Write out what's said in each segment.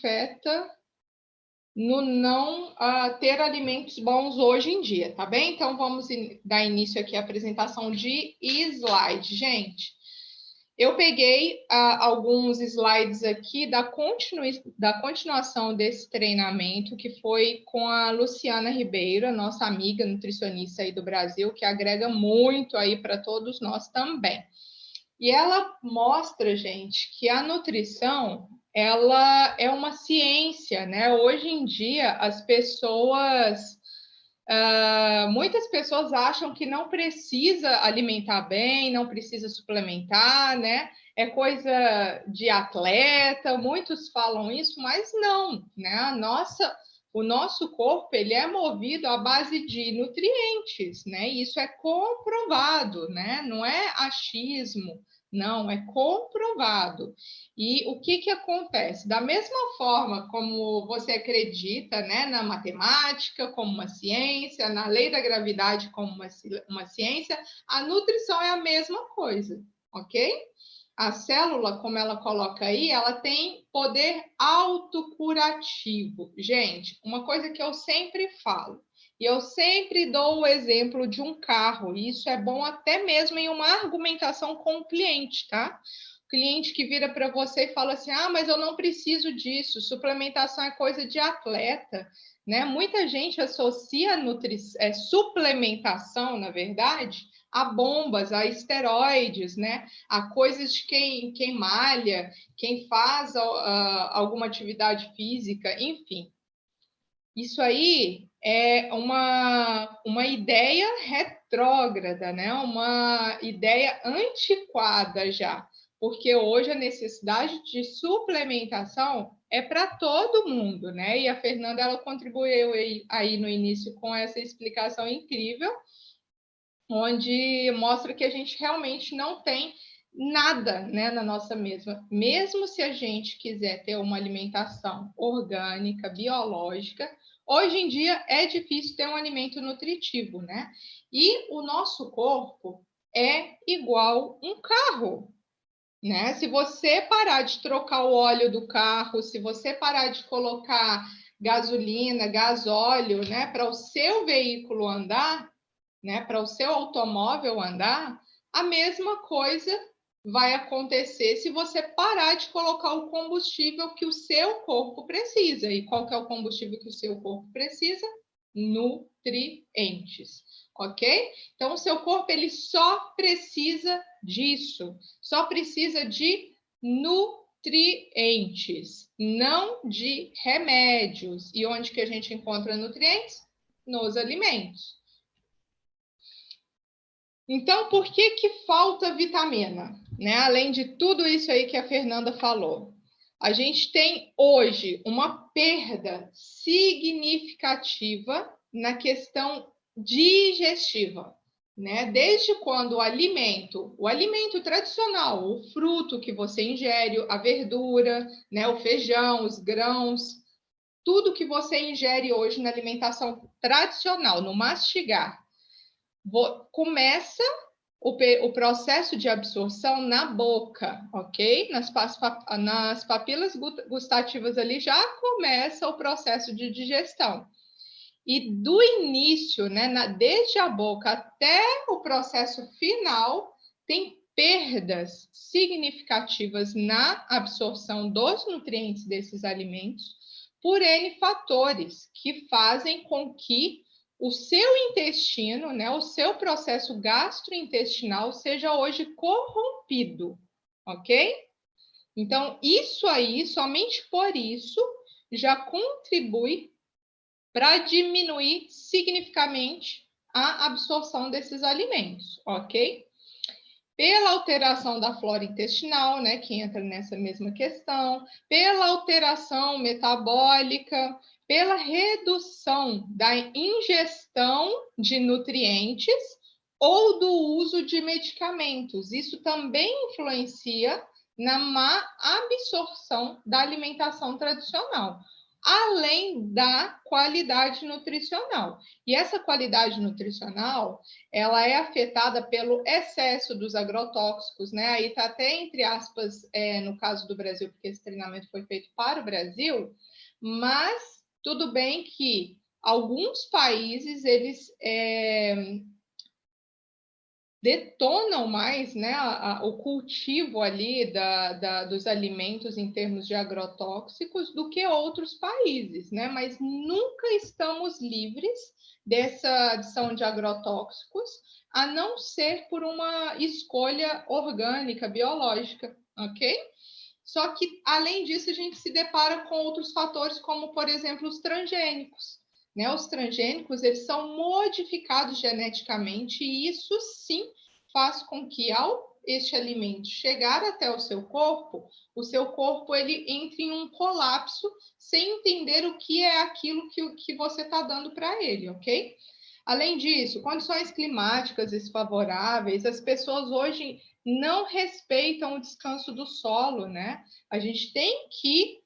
afeta no não ter alimentos bons hoje em dia, tá bem? Então, vamos dar início aqui à apresentação de slide. Gente, eu peguei alguns slides aqui da continuação desse treinamento, que foi com a Luciana Ribeiro, nossa amiga nutricionista aí do Brasil, que agrega muito aí para todos nós também. E ela mostra, gente, que a nutrição, ela é uma ciência, né? Hoje em dia, as pessoas, muitas pessoas acham que não precisa alimentar bem, não precisa suplementar, né? É coisa de atleta, muitos falam isso, mas não, né? O nosso corpo, ele é movido à base de nutrientes, né? Isso é comprovado, né? Não é achismo, não, é comprovado. E o que acontece? Da mesma forma como você acredita, né, na matemática como uma ciência, na lei da gravidade como uma ciência, a nutrição é a mesma coisa, ok? A célula, como ela coloca aí, ela tem poder autocurativo. Gente, uma coisa que eu sempre falo, e eu sempre dou o exemplo de um carro, e isso é bom até mesmo em uma argumentação com o cliente, tá? O cliente que vira para você e fala assim: mas eu não preciso disso, suplementação é coisa de atleta, né? Muita gente associa suplementação, na verdade, a bombas, a esteroides, né? A coisas de quem malha, quem faz alguma atividade física, enfim. Isso aí é uma ideia retrógrada, né? Uma ideia antiquada já, porque hoje a necessidade de suplementação é para todo mundo, né? E a Fernanda, ela contribuiu aí no início com essa explicação incrível, onde mostra que a gente realmente não tem nada, né, na nossa mesa. Mesmo se a gente quiser ter uma alimentação orgânica, biológica, hoje em dia é difícil ter um alimento nutritivo, né? E o nosso corpo é igual um carro, né? Se você parar de trocar o óleo do carro, se você parar de colocar gasolina, gasóleo, né, para o seu veículo andar, né, para o seu automóvel andar, a mesma coisa vai acontecer se você parar de colocar o combustível que o seu corpo precisa. E qual que é o combustível que o seu corpo precisa? Nutrientes, ok? Então, o seu corpo, ele só precisa disso, só precisa de nutrientes, não de remédios. E onde que a gente encontra nutrientes? Nos alimentos. Então, por que falta vitamina? Né? Além de tudo isso aí que a Fernanda falou. A gente tem hoje uma perda significativa na questão digestiva. Né? Desde quando o alimento tradicional, o fruto que você ingere, a verdura, né? O feijão, os grãos, tudo que você ingere hoje na alimentação tradicional, no mastigar, começa o processo de absorção na boca, ok? Nas papilas gustativas ali já começa o processo de digestão. E do início, né, desde a boca até o processo final, tem perdas significativas na absorção dos nutrientes desses alimentos por N fatores que fazem com que o seu intestino, né, o seu processo gastrointestinal seja hoje corrompido, ok? Então, isso aí, somente por isso, já contribui para diminuir significativamente a absorção desses alimentos, ok? Pela alteração da flora intestinal, né, que entra nessa mesma questão, pela alteração metabólica, pela redução da ingestão de nutrientes ou do uso de medicamentos. Isso também influencia na má absorção da alimentação tradicional. além da qualidade nutricional. E essa qualidade nutricional, ela é afetada pelo excesso dos agrotóxicos, né? Aí está até entre aspas, no caso do Brasil, porque esse treinamento foi feito para o Brasil, mas tudo bem que alguns países, eles detonam mais, né, o cultivo ali dos alimentos em termos de agrotóxicos do que outros países, né? Mas nunca estamos livres dessa adição de agrotóxicos, a não ser por uma escolha orgânica, biológica, ok? Só que, além disso, a gente se depara com outros fatores, como, por exemplo, os transgênicos. Né? Os transgênicos, eles são modificados geneticamente e isso sim faz com que, ao este alimento chegar até o seu corpo ele entre em um colapso sem entender o que é aquilo que você está dando para ele, ok? Além disso, condições climáticas desfavoráveis, as pessoas hoje não respeitam o descanso do solo, né? A gente tem que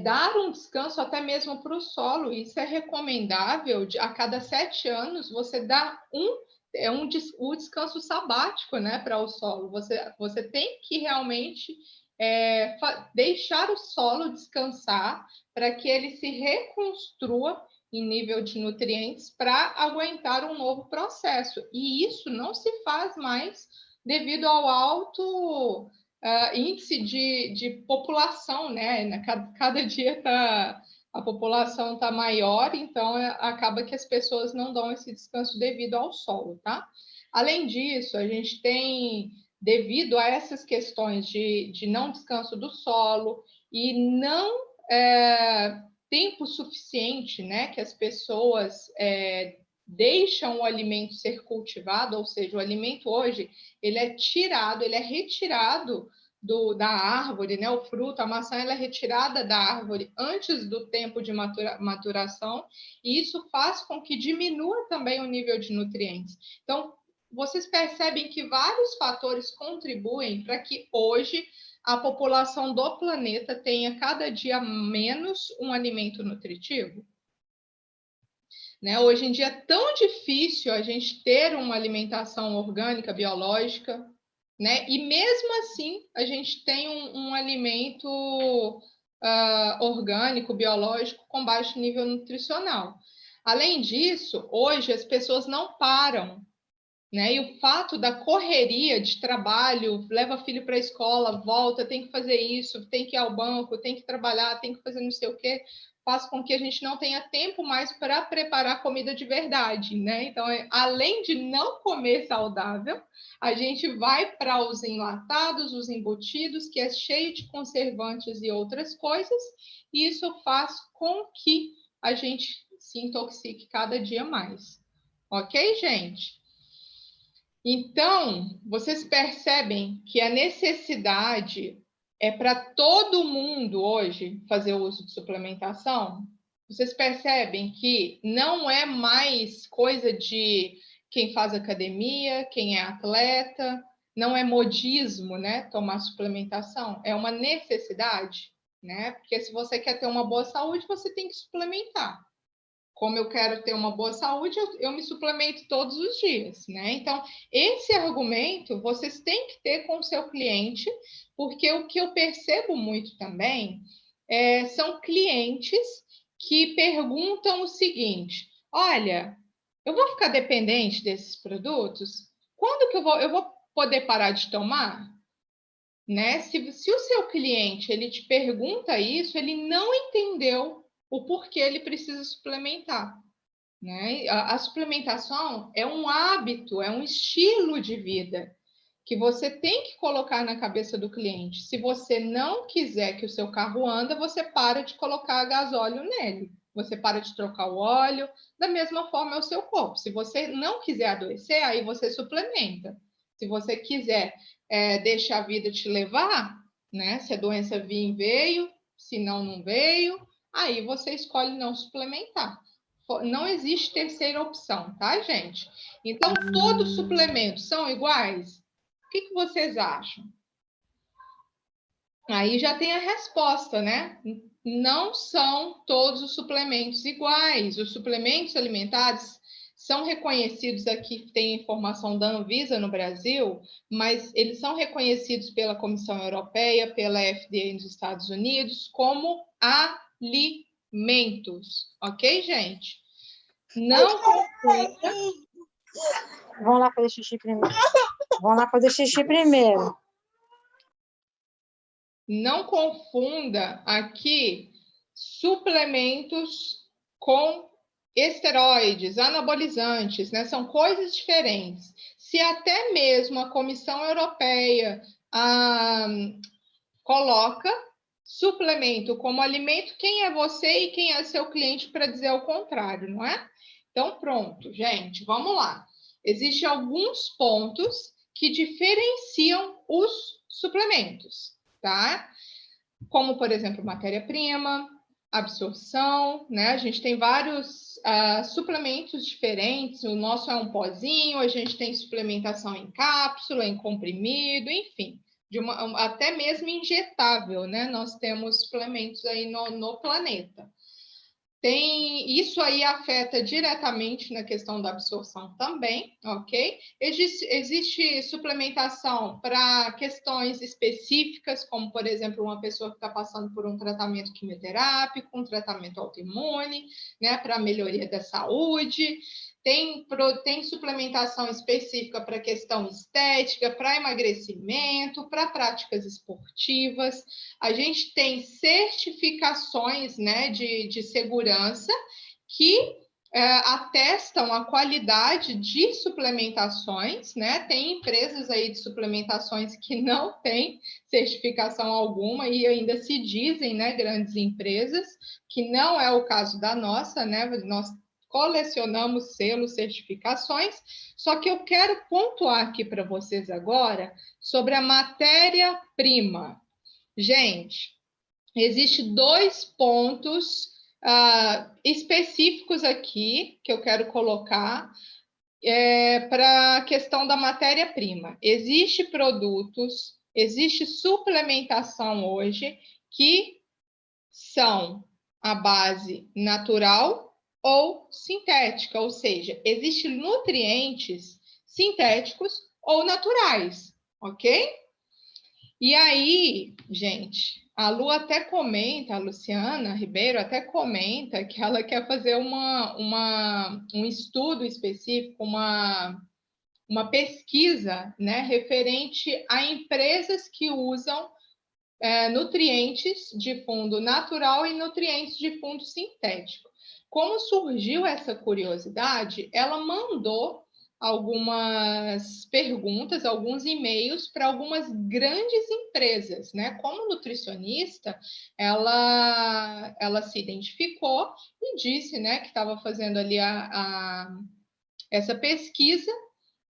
dar um descanso até mesmo para o solo. Isso é recomendável. A cada 7 anos, você dá o descanso sabático, né, para o solo. Você tem que realmente deixar o solo descansar para que ele se reconstrua em nível de nutrientes para aguentar um novo processo. E isso não se faz mais devido ao alto índice de população, né? Cada dia a população está maior, então acaba que as pessoas não dão esse descanso devido ao solo, tá? Além disso, a gente tem, devido a essas questões de não descanso do solo e não tempo suficiente, né, que as pessoas deixam o alimento ser cultivado, ou seja, o alimento hoje ele é retirado da árvore, né? O fruto, a maçã, ela é retirada da árvore antes do tempo de maturação, e isso faz com que diminua também o nível de nutrientes. Então, vocês percebem que vários fatores contribuem para que hoje a população do planeta tenha cada dia menos um alimento nutritivo? Né? Hoje em dia é tão difícil a gente ter uma alimentação orgânica, biológica, né? E mesmo assim a gente tem um alimento orgânico, biológico, com baixo nível nutricional. Além disso, hoje as pessoas não param, né? E o fato da correria de trabalho, leva filho para a escola, volta, tem que fazer isso, tem que ir ao banco, tem que trabalhar, tem que fazer não sei o quê, faz com que a gente não tenha tempo mais para preparar comida de verdade, né? Então, além de não comer saudável, a gente vai para os enlatados, os embutidos, que é cheio de conservantes e outras coisas, e isso faz com que a gente se intoxique cada dia mais. Ok, gente? Então, vocês percebem que a necessidade é para todo mundo hoje fazer o uso de suplementação? Vocês percebem que não é mais coisa de quem faz academia, quem é atleta, não é modismo, né? Tomar suplementação, é uma necessidade, né? Porque se você quer ter uma boa saúde, você tem que suplementar. Como eu quero ter uma boa saúde, eu me suplemento todos os dias, né? Então, esse argumento vocês têm que ter com o seu cliente, porque o que eu percebo muito também são clientes que perguntam o seguinte: olha, eu vou ficar dependente desses produtos? Quando que eu vou poder parar de tomar? Né? Se o seu cliente ele te pergunta isso, ele não entendeu o porquê ele precisa suplementar. Né? A suplementação é um hábito, é um estilo de vida que você tem que colocar na cabeça do cliente. Se você não quiser que o seu carro anda, você para de colocar gasóleo nele. Você para de trocar o óleo. Da mesma forma é o seu corpo. Se você não quiser adoecer, aí você suplementa. Se você quiser deixar a vida te levar, né? Se a doença vir, veio. Se não, não veio. Aí você escolhe não suplementar. Não existe terceira opção, tá, gente? Então, todos os suplementos são iguais? O que vocês acham? Aí já tem a resposta, né? não são todos os suplementos iguais. Os suplementos alimentares são reconhecidos aqui, tem informação da Anvisa no Brasil, mas eles são reconhecidos pela Comissão Europeia, pela FDA nos Estados Unidos, como alimentos, ok, gente? Não confunda. Vamos lá fazer xixi primeiro. Vamos lá fazer xixi primeiro. Não confunda aqui suplementos com esteroides, anabolizantes, né? São coisas diferentes. Se até mesmo a Comissão Europeia coloca suplemento como alimento, quem é você e quem é seu cliente para dizer o contrário, não é? Então, pronto, gente, vamos lá. Existem alguns pontos que diferenciam os suplementos, tá? Como, por exemplo, matéria-prima, absorção, né? A gente tem vários suplementos diferentes. O nosso é um pozinho, a gente tem suplementação em cápsula, em comprimido, enfim, até mesmo injetável, né? Nós temos suplementos aí no planeta. Isso aí afeta diretamente na questão da absorção também, ok? Existe suplementação para questões específicas, como, por exemplo, uma pessoa que está passando por um tratamento quimioterápico, um tratamento autoimune, né, para melhoria da saúde. Tem suplementação específica para questão estética, para emagrecimento, para práticas esportivas. A gente tem certificações, né, de segurança que atestam a qualidade de suplementações, né? Tem empresas aí de suplementações que não têm certificação alguma e ainda se dizem, né, grandes empresas, que não é o caso da nossa, né? Nós colecionamos selos, certificações, só que eu quero pontuar aqui para vocês agora sobre a matéria-prima. Gente, existem 2 pontos específicos aqui que eu quero colocar para a questão da matéria-prima. Existem produtos, existe suplementação hoje que são a base natural ou sintética, ou seja, existem nutrientes sintéticos ou naturais, ok? E aí, gente, a Lu até comenta, a Luciana Ribeiro até comenta que ela quer fazer um estudo específico, uma pesquisa, né, referente a empresas que usam nutrientes de fundo natural e nutrientes de fundo sintético. Como surgiu essa curiosidade, ela mandou algumas perguntas, alguns e-mails para algumas grandes empresas, né? Como nutricionista, ela se identificou e disse, né, que estava fazendo ali essa pesquisa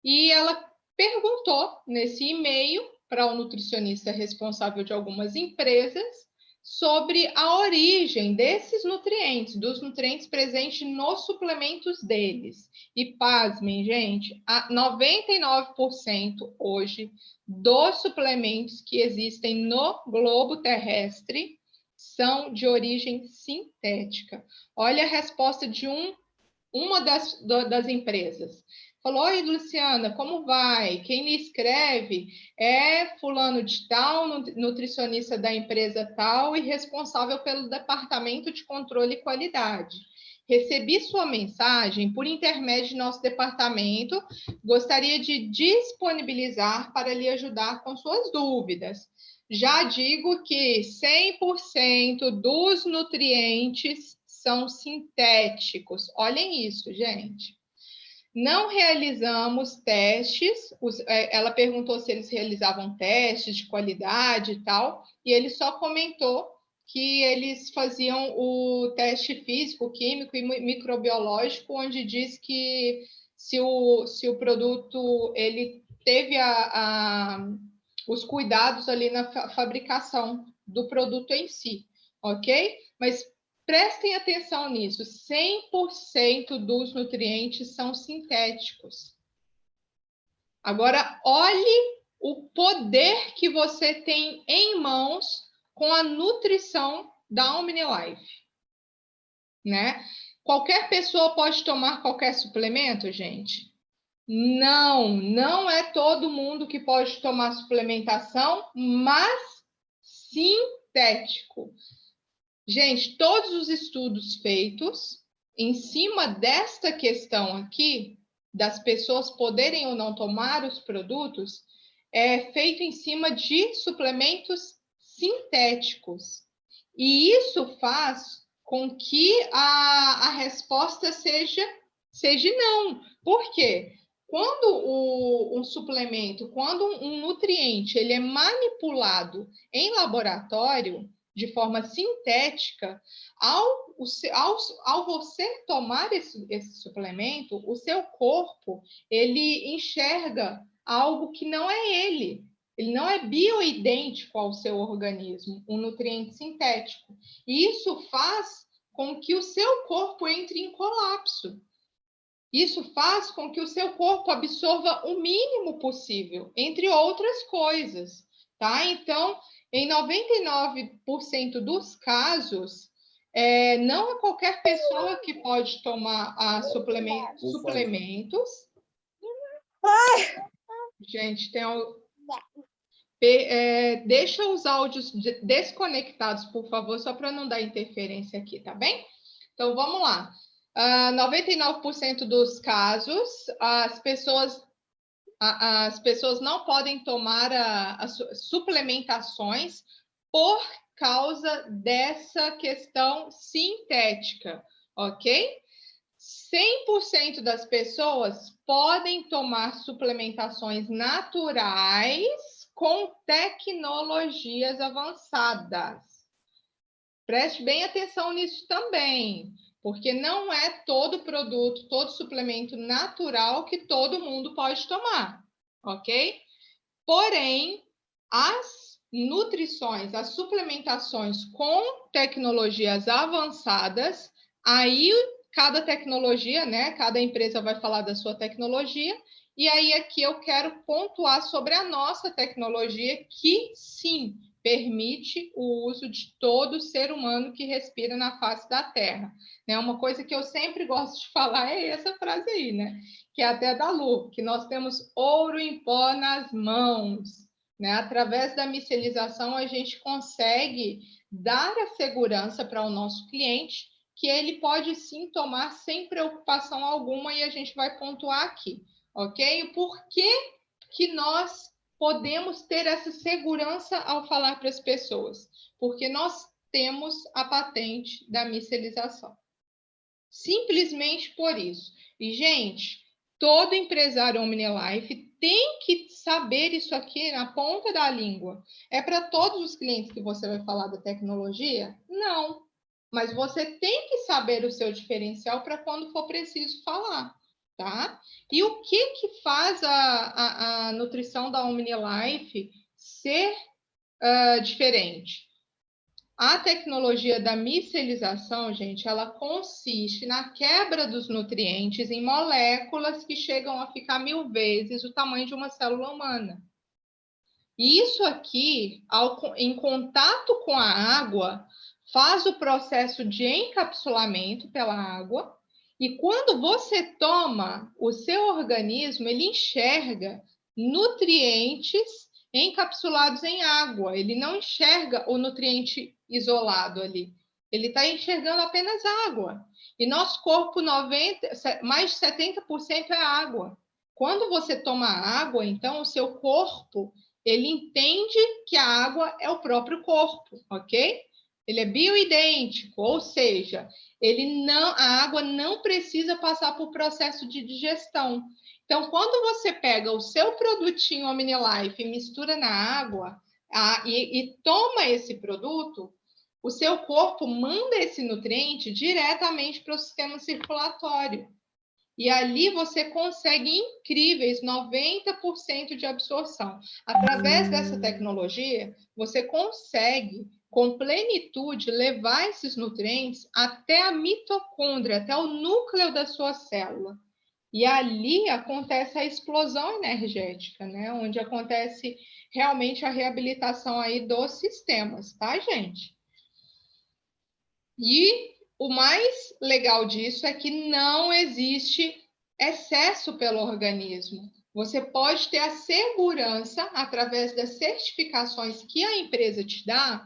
e ela perguntou nesse e-mail para o nutricionista responsável de algumas empresas sobre a origem desses nutrientes, dos nutrientes presentes nos suplementos deles. E pasmem, gente, 99% hoje dos suplementos que existem no globo terrestre são de origem sintética. Olha a resposta de uma das empresas. Falou: oi, Luciana, como vai? Quem me escreve é fulano de tal, nutricionista da empresa tal e responsável pelo departamento de controle e qualidade. Recebi sua mensagem por intermédio de nosso departamento. Gostaria de disponibilizar para lhe ajudar com suas dúvidas. Já digo que 100% dos nutrientes são sintéticos. Olhem isso, gente. Não realizamos testes. Ela perguntou se eles realizavam testes de qualidade e tal, e ele só comentou que eles faziam o teste físico, químico e microbiológico, onde diz que se o produto ele teve os cuidados ali na fabricação do produto em si, ok? Mas prestem atenção nisso, 100% dos nutrientes são sintéticos. Agora, olhe o poder que você tem em mãos com a nutrição da OmniLife, né? Qualquer pessoa pode tomar qualquer suplemento, gente? Não, não é todo mundo que pode tomar suplementação, mas sintético. Gente, todos os estudos feitos em cima desta questão aqui, das pessoas poderem ou não tomar os produtos, é feito em cima de suplementos sintéticos. E isso faz com que a resposta seja não. Por quê? Quando um suplemento, quando um nutriente, ele é manipulado em laboratório, de forma sintética, ao você tomar esse suplemento, o seu corpo, ele enxerga algo que não é ele. Ele não é bioidêntico ao seu organismo, um nutriente sintético. E isso faz com que o seu corpo entre em colapso. Isso faz com que o seu corpo absorva o mínimo possível, entre outras coisas, tá? Então, em 99% dos casos, não é qualquer pessoa que pode tomar suplementos. Gente, deixa os áudios desconectados, por favor, só para não dar interferência aqui, tá bem? Então, vamos lá. 99% dos casos, as pessoas não podem tomar as suplementações por causa dessa questão sintética, ok? 100% das pessoas podem tomar suplementações naturais com tecnologias avançadas. Preste bem atenção nisso também, porque não é todo produto, todo suplemento natural que todo mundo pode tomar, ok? Porém, as nutrições, as suplementações com tecnologias avançadas, aí cada tecnologia, né? Cada empresa vai falar da sua tecnologia, e aí aqui eu quero pontuar sobre a nossa tecnologia, que sim, permite o uso de todo ser humano que respira na face da Terra. Né? Uma coisa que eu sempre gosto de falar é essa frase aí, né? Que é até da Lu, que nós temos ouro em pó nas mãos. Né? Através da micelização, a gente consegue dar a segurança para o nosso cliente que ele pode sim tomar sem preocupação alguma, e a gente vai pontuar aqui, ok? Por que nós podemos ter essa segurança ao falar para as pessoas? Porque nós temos a patente da micelização. Simplesmente por isso. E, gente, todo empresário OmniLife tem que saber isso aqui na ponta da língua. É para todos os clientes que você vai falar da tecnologia? Não. Mas você tem que saber o seu diferencial para quando for preciso falar, tá? E o que faz a nutrição da OmniLife ser diferente? A tecnologia da micelização, gente, ela consiste na quebra dos nutrientes em moléculas que chegam a ficar 1000 vezes o tamanho de uma célula humana. E isso aqui, em contato com a água, faz o processo de encapsulamento pela água, e quando você toma, o seu organismo, ele enxerga nutrientes encapsulados em água. Ele não enxerga o nutriente isolado ali. Ele está enxergando apenas água. E nosso corpo, mais de 70% é água. Quando você toma água, então, o seu corpo, ele entende que a água é o próprio corpo, ok? Ele é bioidêntico, ou seja, a água não precisa passar por processo de digestão. Então, quando você pega o seu produtinho OmniLife e mistura na água e toma esse produto, o seu corpo manda esse nutriente diretamente para o sistema circulatório. E ali você consegue incríveis 90% de absorção. Através dessa tecnologia, você consegue, com plenitude, levar esses nutrientes até a mitocôndria, até o núcleo da sua célula. E ali acontece a explosão energética, né? Onde acontece realmente a reabilitação aí dos sistemas, tá, gente? E o mais legal disso é que não existe excesso pelo organismo. Você pode ter a segurança, através das certificações que a empresa te dá,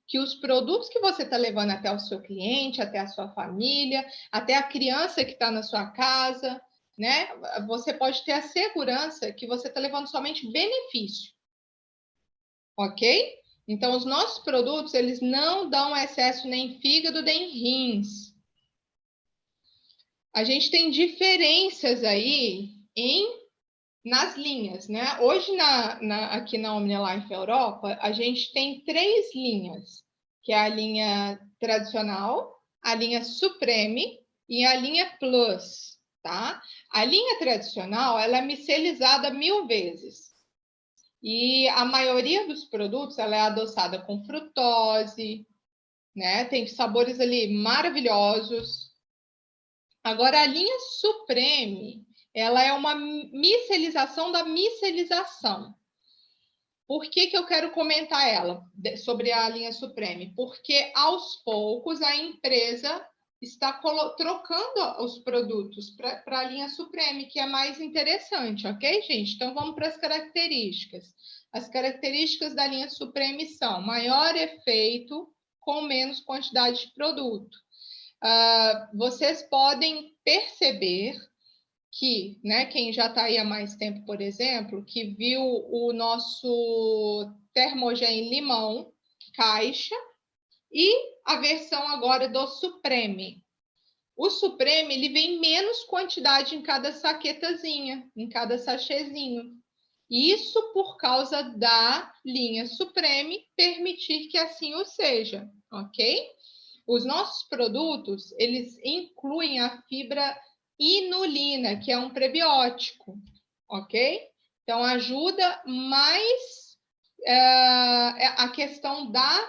que os produtos que você está levando até o seu cliente, até a sua família, até a criança que está na sua casa, né? Você pode ter a segurança que você está levando somente benefício, ok? Então, os nossos produtos, eles não dão excesso nem fígado, nem rins. A gente tem diferenças aí nas linhas, né? Hoje, aqui na OmniLife Europa, a gente tem 3 linhas, que é a linha tradicional, a linha Supreme e a linha Plus, tá? A linha tradicional, ela é micelizada 1000 vezes. E a maioria dos produtos, ela é adoçada com frutose, né? Tem sabores ali maravilhosos. Agora, a linha Supreme, ela é uma micelização da micelização. Por que eu quero comentar ela sobre a linha Supreme? Porque aos poucos a empresa está trocando os produtos para a linha Supreme, que é mais interessante, ok, gente? Então vamos para as características. As características da linha Supreme são maior efeito com menos quantidade de produto. Vocês podem perceber que, né, quem já está aí há mais tempo, por exemplo, que viu o nosso Termogen limão, caixa, e a versão agora do Supreme. O Supreme, ele vem menos quantidade em cada saquetazinha, em cada sachêzinho. Isso por causa da linha Supreme permitir que assim o seja, ok? Os nossos produtos, eles incluem a fibra inulina, que é um prebiótico, ok? Então, ajuda mais a questão da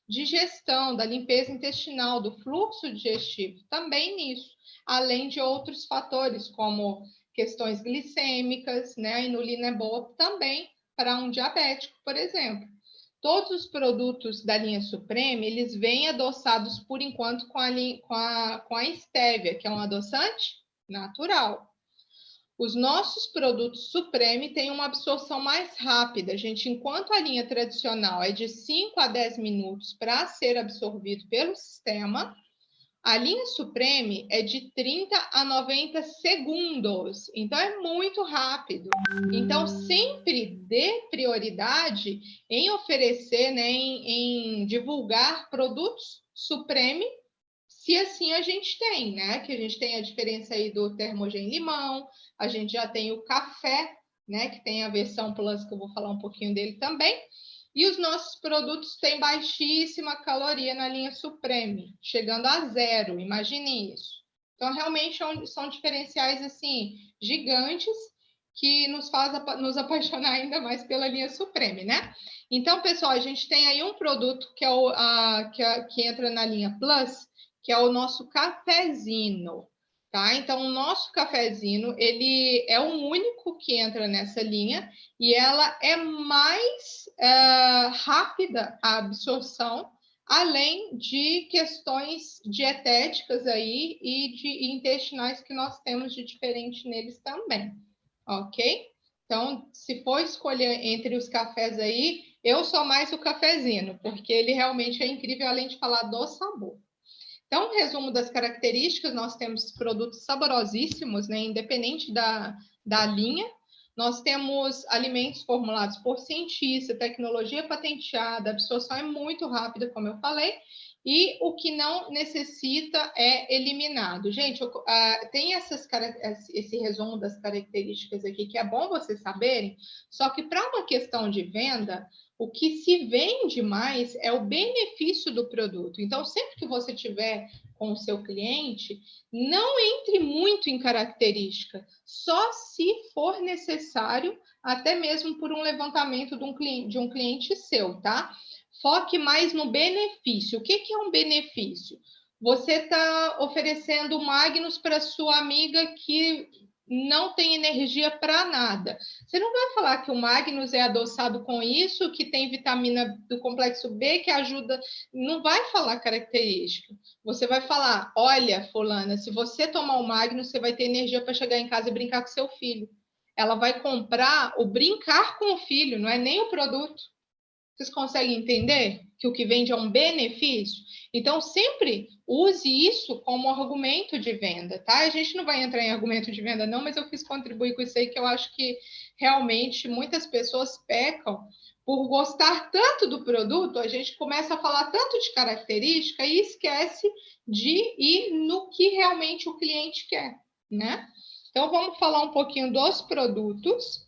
digestão, da limpeza intestinal, do fluxo digestivo, também nisso, além de outros fatores, como questões glicêmicas, né? A inulina é boa também para um diabético, por exemplo. Todos os produtos da linha Supreme, eles vêm adoçados, por enquanto, com a estévia, que é um adoçante natural. Os nossos produtos Supreme têm uma absorção mais rápida, gente. Enquanto a linha tradicional é de 5 a 10 minutos para ser absorvido pelo sistema, a linha Supreme é de 30 a 90 segundos, então é muito rápido. Então, sempre dê prioridade em oferecer, né, em divulgar produtos Supreme, se assim a gente tem, né? Que a gente tem a diferença aí do Termogen limão, a gente já tem o café, né? Que tem a versão Plus, que eu vou falar um pouquinho dele também. E os nossos produtos têm baixíssima caloria na linha Supreme, chegando a 0, imagine isso. Então, realmente são diferenciais, assim, gigantes, que nos faz nos apaixonar ainda mais pela linha Supreme, né? Então, pessoal, a gente tem aí um produto que, que entra na linha Plus, que é o nosso cafezinho, tá? Então, o nosso cafezinho, ele é o único que entra nessa linha, e ela é mais rápida a absorção, além de questões dietéticas aí e de intestinais que nós temos de diferente neles também, ok? Então, se for escolher entre os cafés aí, eu sou mais o cafezinho, porque ele realmente é incrível, além de falar do sabor. Então, resumo das características, nós temos produtos saborosíssimos, né? Independente da linha. Nós temos alimentos formulados por cientista, tecnologia patenteada, a absorção é muito rápida, como eu falei, e o que não necessita é eliminado. Gente, tem esse resumo das características aqui, que é bom vocês saberem, só que para uma questão de venda, o que se vende mais é o benefício do produto. Então, sempre que você tiver com o seu cliente, não entre muito em característica, só se for necessário, até mesmo por um levantamento de um cliente seu, tá? Foque mais no benefício. O que é um benefício? Você está oferecendo Magnus para sua amiga que não tem energia para nada. Você não vai falar que o Magnus é adoçado com isso, que tem vitamina do complexo B que ajuda, não vai falar característica. Você vai falar, olha, fulana, se você tomar o Magnus, você vai ter energia para chegar em casa e brincar com seu filho. Ela vai comprar o brincar com o filho, não é nem o produto. Vocês conseguem entender que o que vende é um benefício? Então, sempre use isso como argumento de venda, tá? A gente não vai entrar em argumento de venda, não, mas eu quis contribuir com isso aí, que eu acho que realmente muitas pessoas pecam por gostar tanto do produto, a gente começa a falar tanto de característica e esquece de ir no que realmente o cliente quer, né? Então, vamos falar um pouquinho dos produtos.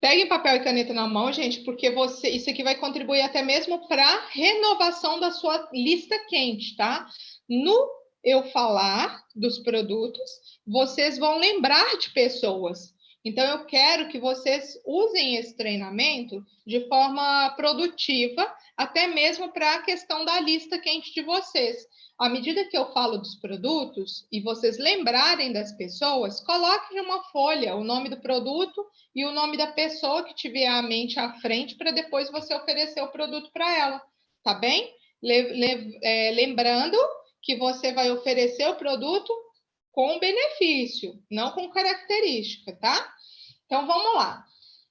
Peguem papel e caneta na mão, gente, porque isso aqui vai contribuir até mesmo para a renovação da sua lista quente, tá? No eu falar dos produtos, vocês vão lembrar de pessoas. Então, eu quero que vocês usem esse treinamento de forma produtiva, até mesmo para a questão da lista quente de vocês. À medida que eu falo dos produtos e vocês lembrarem das pessoas, coloquem em uma folha o nome do produto e o nome da pessoa que tiver a mente à frente para depois você oferecer o produto para ela, tá bem? Lembrando que você vai oferecer o produto com benefício, não com característica, tá? Então, vamos lá.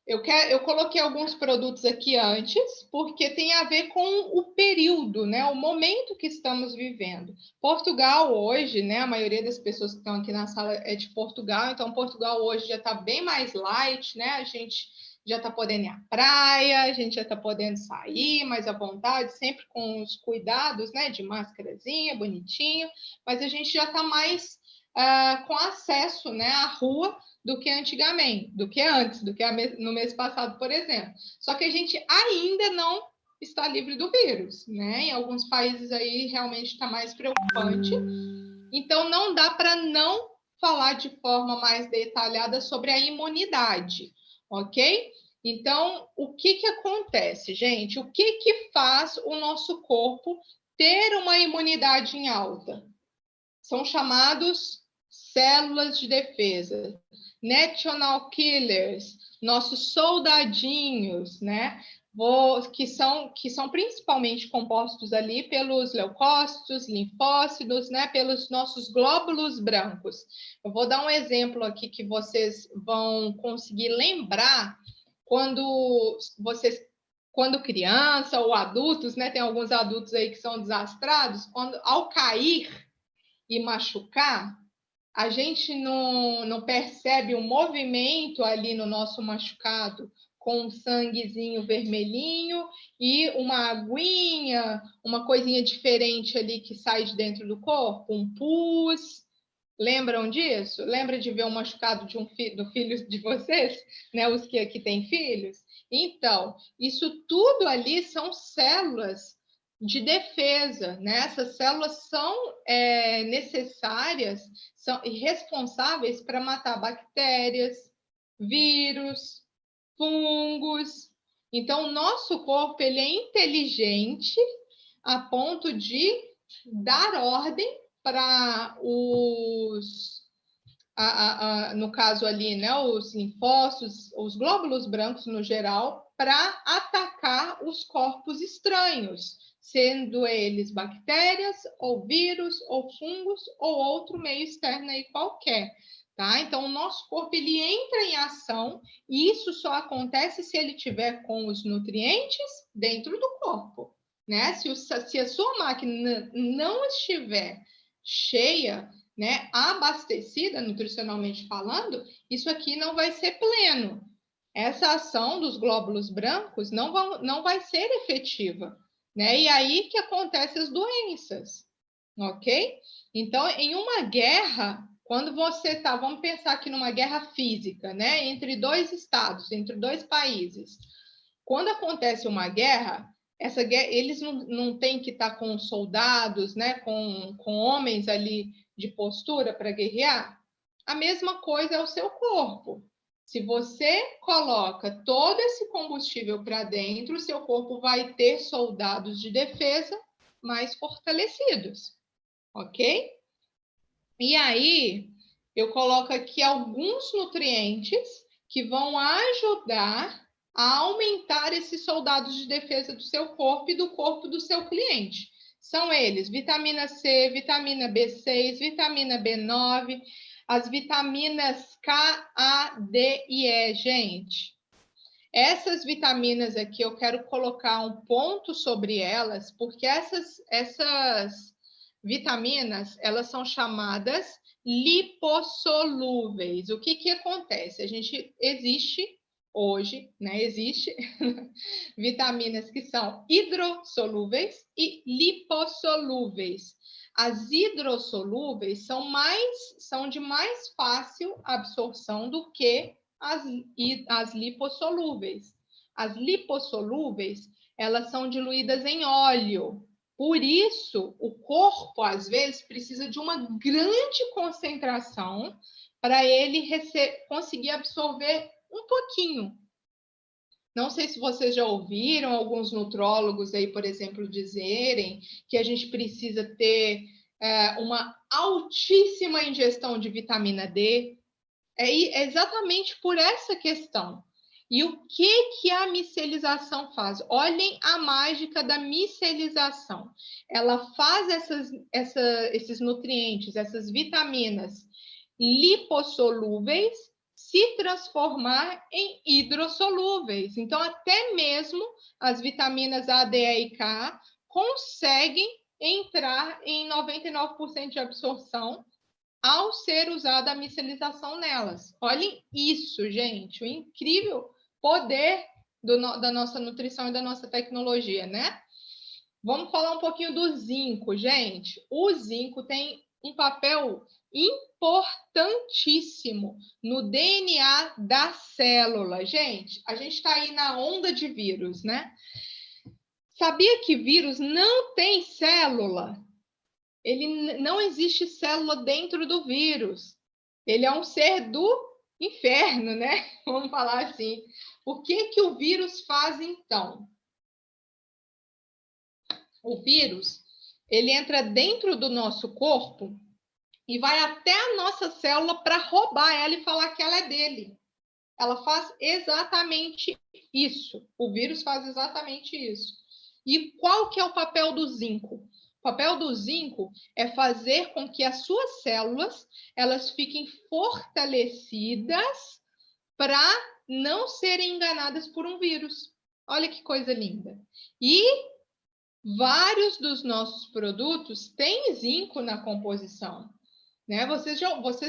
Eu coloquei alguns produtos aqui antes, porque tem a ver com o período, né? O momento que estamos vivendo. Portugal hoje, né? A maioria das pessoas que estão aqui na sala é de Portugal, então Portugal hoje já está bem mais light, né? A gente já está podendo ir à praia, a gente já está podendo sair mais à vontade, sempre com os cuidados, né? De máscarazinha, bonitinho, mas a gente já está mais com acesso, né? À rua, do que antigamente, do que antes, do que no mês passado, por exemplo. Só que a gente ainda não está livre do vírus, né? Em alguns países aí realmente está mais preocupante. Então, não dá para não falar de forma mais detalhada sobre a imunidade, ok? Então, o que acontece, gente? O que faz o nosso corpo ter uma imunidade em alta? São chamados células de defesa, National Killers, nossos soldadinhos, né? Que são principalmente compostos ali pelos leucócitos, linfócitos, né? Pelos nossos glóbulos brancos. Eu vou dar um exemplo aqui que vocês vão conseguir lembrar quando criança ou adultos, né? Tem alguns adultos aí que são desastrados, ao cair e machucar, a gente não percebe o movimento ali no nosso machucado com um sanguezinho vermelhinho e uma aguinha, uma coisinha diferente ali que sai de dentro do corpo, um pus. Lembram disso? Lembra de ver um machucado do filho de vocês, né? Os que aqui têm filhos? Então, isso tudo ali são células de defesa, né? Essas células são necessárias, são responsáveis para matar bactérias, vírus, fungos. Então, o nosso corpo ele é inteligente a ponto de dar ordem para no caso ali, né, os linfócitos, os glóbulos brancos no geral, para atacar os corpos estranhos, sendo eles bactérias, ou vírus, ou fungos, ou outro meio externo aí qualquer. Tá? Então, o nosso corpo ele entra em ação e isso só acontece se ele tiver com os nutrientes dentro do corpo. Né? Se a sua máquina não estiver cheia, né, abastecida nutricionalmente falando, isso aqui não vai ser pleno. Essa ação dos glóbulos brancos não vai ser efetiva, né? E aí que acontecem as doenças, ok? Então, em uma guerra, quando você tá, vamos pensar aqui numa guerra física, né, entre dois estados, entre dois países. Quando acontece uma guerra, essa guerra, eles não têm que estar com soldados, né, com homens ali de postura para guerrear. A mesma coisa é o seu corpo. Se você coloca todo esse combustível para dentro, o seu corpo vai ter soldados de defesa mais fortalecidos, ok? E aí, eu coloco aqui alguns nutrientes que vão ajudar a aumentar esses soldados de defesa do seu corpo e do corpo do seu cliente. São eles: vitamina C, vitamina B6, vitamina B9, as vitaminas K, A, D e E, gente. Essas vitaminas aqui, eu quero colocar um ponto sobre elas, porque essas vitaminas, elas são chamadas lipossolúveis. O que acontece? Existe hoje, né? Existe vitaminas que são hidrossolúveis e lipossolúveis. As hidrossolúveis são de mais fácil absorção do que as lipossolúveis. As lipossolúveis, elas são diluídas em óleo. Por isso, o corpo, às vezes, precisa de uma grande concentração para ele conseguir absorver um pouquinho. Não sei se vocês já ouviram alguns nutrólogos aí, por exemplo, dizerem que a gente precisa ter uma altíssima ingestão de vitamina D. É exatamente por essa questão. E o que a micelização faz? Olhem a mágica da micelização. Ela faz esses nutrientes, essas vitaminas lipossolúveis se transformar em hidrossolúveis. Então, até mesmo as vitaminas A, D, E e K conseguem entrar em 99% de absorção ao ser usada a micelização nelas. Olhem isso, gente, o incrível poder da nossa nutrição e da nossa tecnologia, né? Vamos falar um pouquinho do zinco, gente. O zinco tem um papel importantíssimo no DNA da célula. Gente, a gente está aí na onda de vírus, né? Sabia que vírus não tem célula? Ele não existe célula dentro do vírus. Ele é um ser do inferno, né? Vamos falar assim. O que o vírus faz então? O vírus, ele entra dentro do nosso corpo e vai até a nossa célula para roubar ela e falar que ela é dele. Ela faz exatamente isso. O vírus faz exatamente isso. E qual que é o papel do zinco? O papel do zinco é fazer com que as suas células elas fiquem fortalecidas para não serem enganadas por um vírus. Olha que coisa linda. E vários dos nossos produtos têm zinco na composição. Né? Vocês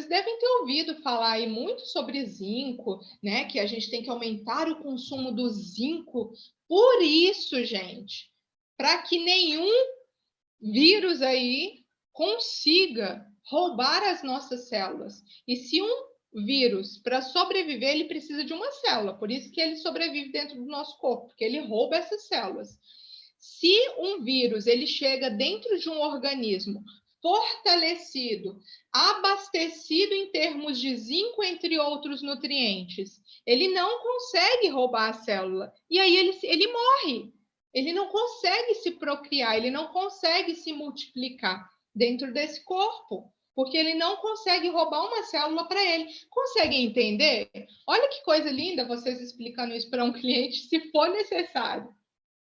devem ter ouvido falar aí muito sobre zinco, né? Que a gente tem que aumentar o consumo do zinco. Por isso, gente, para que nenhum vírus aí consiga roubar as nossas células. E se um vírus, para sobreviver, ele precisa de uma célula, por isso que ele sobrevive dentro do nosso corpo, porque ele rouba essas células. Se um vírus ele chega dentro de um organismo fortalecido, abastecido em termos de zinco, entre outros nutrientes, ele não consegue roubar a célula. E aí ele morre. Ele não consegue se procriar, ele não consegue se multiplicar dentro desse corpo, porque ele não consegue roubar uma célula para ele. Conseguem entender? Olha que coisa linda vocês explicando isso para um cliente, se for necessário,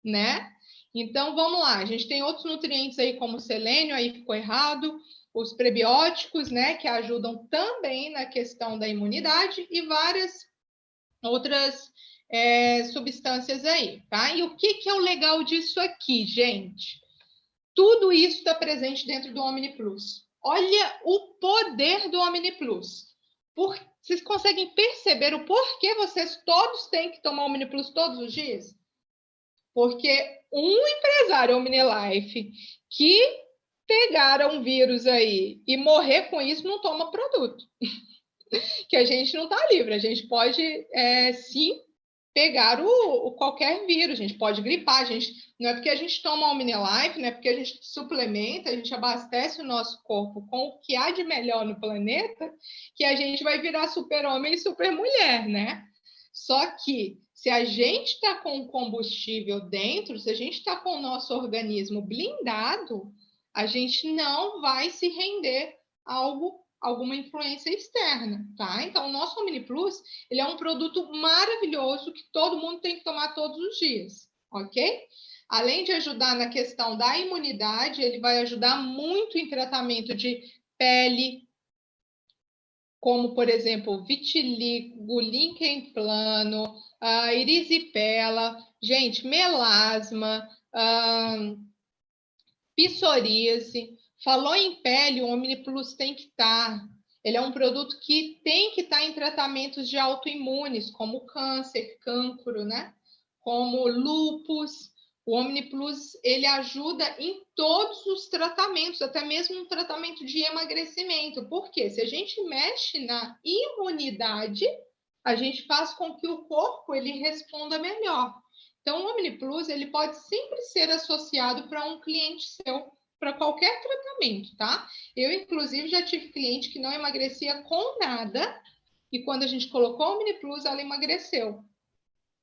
né? Então, vamos lá. A gente tem outros nutrientes aí, como selênio, aí ficou errado. Os prebióticos, né, que ajudam também na questão da imunidade e várias outras substâncias aí, tá? E o que é o legal disso aqui, gente? Tudo isso está presente dentro do Omni Plus. Olha o poder do Omni Plus. Vocês conseguem perceber o porquê vocês todos têm que tomar Omni Plus todos os dias? Porque um empresário OmniLife que pegar um vírus aí e morrer com isso não toma produto. Que a gente não está livre, a gente pode sim pegar qualquer vírus, a gente pode gripar, não é porque a gente toma OmniLife, não é porque a gente suplementa, a gente abastece o nosso corpo com o que há de melhor no planeta, que a gente vai virar super-homem e super-mulher, né? Só que se a gente está com combustível dentro, se a gente está com o nosso organismo blindado, a gente não vai se render alguma influência externa, tá? Então, o nosso Omni Plus, ele é um produto maravilhoso que todo mundo tem que tomar todos os dias, ok? Além de ajudar na questão da imunidade, ele vai ajudar muito em tratamento de pele, como, por exemplo, vitiligo, líquen plano, erisipela, gente, melasma, psoríase. Falou em pele, o Omni Plus tem que estar. Ele é um produto que tem que estar em tratamentos de autoimunes, como câncer, cancro, né? Como lúpus. O Omni Plus, ele ajuda em todos os tratamentos, até mesmo no tratamento de emagrecimento. Por quê? Se a gente mexe na imunidade, a gente faz com que o corpo ele responda melhor. Então, o Omni Plus, ele pode sempre ser associado para um cliente seu, para qualquer tratamento, tá? Eu, inclusive, já tive cliente que não emagrecia com nada, e quando a gente colocou o Omni Plus, ela emagreceu.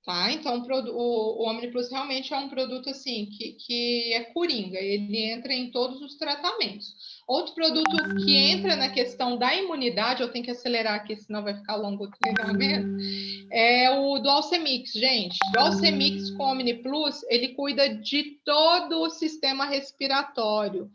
Tá? Então, o Omni Plus realmente é um produto assim que é coringa, ele entra em todos os tratamentos. Outro produto que entra na questão da imunidade, eu tenho que acelerar aqui, senão vai ficar longo o treinamento, é o Dualcemix, gente. Dualcemix com Omni Plus, ele cuida de todo o sistema respiratório,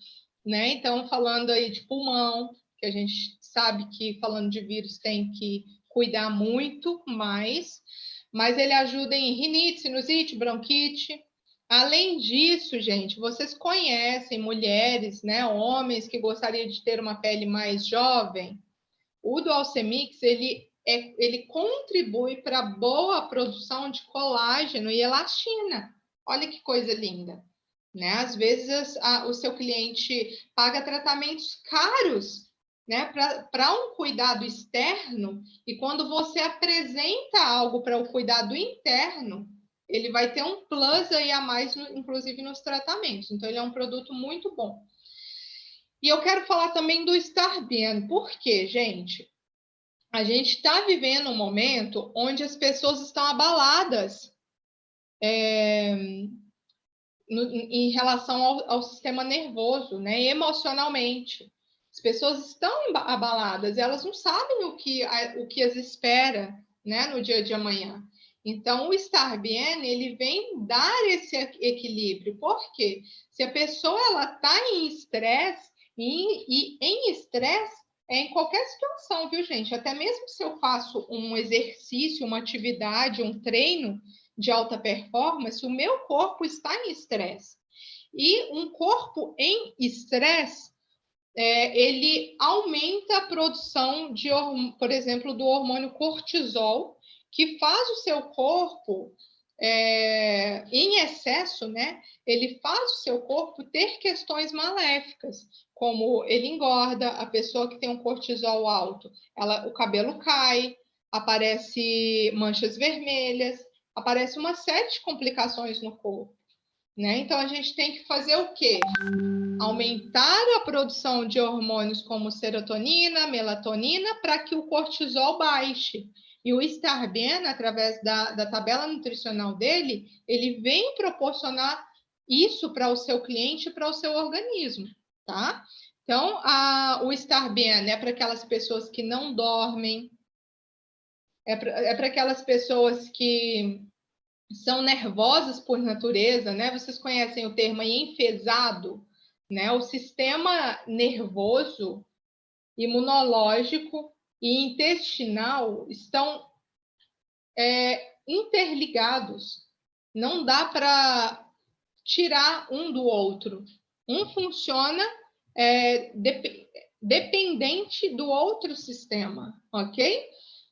né? Então, falando aí de pulmão, que a gente sabe que falando de vírus tem que cuidar muito mais, mas ele ajuda em rinite, sinusite, bronquite. Além disso, gente, vocês conhecem mulheres, né, homens que gostariam de ter uma pele mais jovem? O Dualcemix, ele contribui para a boa produção de colágeno e elastina. Olha que coisa linda, né? Às vezes o seu cliente paga tratamentos caros, né, para um cuidado externo, e quando você apresenta algo para o cuidado interno, ele vai ter um plus aí a mais, inclusive nos tratamentos. Então, ele é um produto muito bom. E eu quero falar também do Starbian. Por quê, gente? A gente está vivendo um momento onde as pessoas estão abaladas em relação ao sistema nervoso, né? Emocionalmente. As pessoas estão abaladas, elas não sabem o que as espera, né, no dia de amanhã. Então, o Estar Bien, ele vem dar esse equilíbrio. Por quê? Se a pessoa está em estresse, e em estresse, é em qualquer situação, viu, gente? Até mesmo se eu faço um exercício, uma atividade, um treino de alta performance, o meu corpo está em estresse. E um corpo em estresse, ele aumenta a produção de, por exemplo, do hormônio cortisol, que faz o seu corpo, em excesso, né? Ele faz o seu corpo ter questões maléficas, como ele engorda, a pessoa que tem um cortisol alto, o cabelo cai, aparece manchas vermelhas, aparece uma série de complicações no corpo, né? Então, a gente tem que fazer o quê? Aumentar a produção de hormônios como serotonina, melatonina, para que o cortisol baixe. E o Starbian, através da tabela nutricional dele, ele vem proporcionar isso para o seu cliente e para o seu organismo, tá? Então, o Starbian é para aquelas pessoas que não dormem, é para aquelas pessoas que são nervosas por natureza, né? Vocês conhecem o termo enfesado, né? O sistema nervoso, imunológico e intestinal estão interligados. Não dá para tirar um do outro. Um funciona dependente do outro sistema, ok?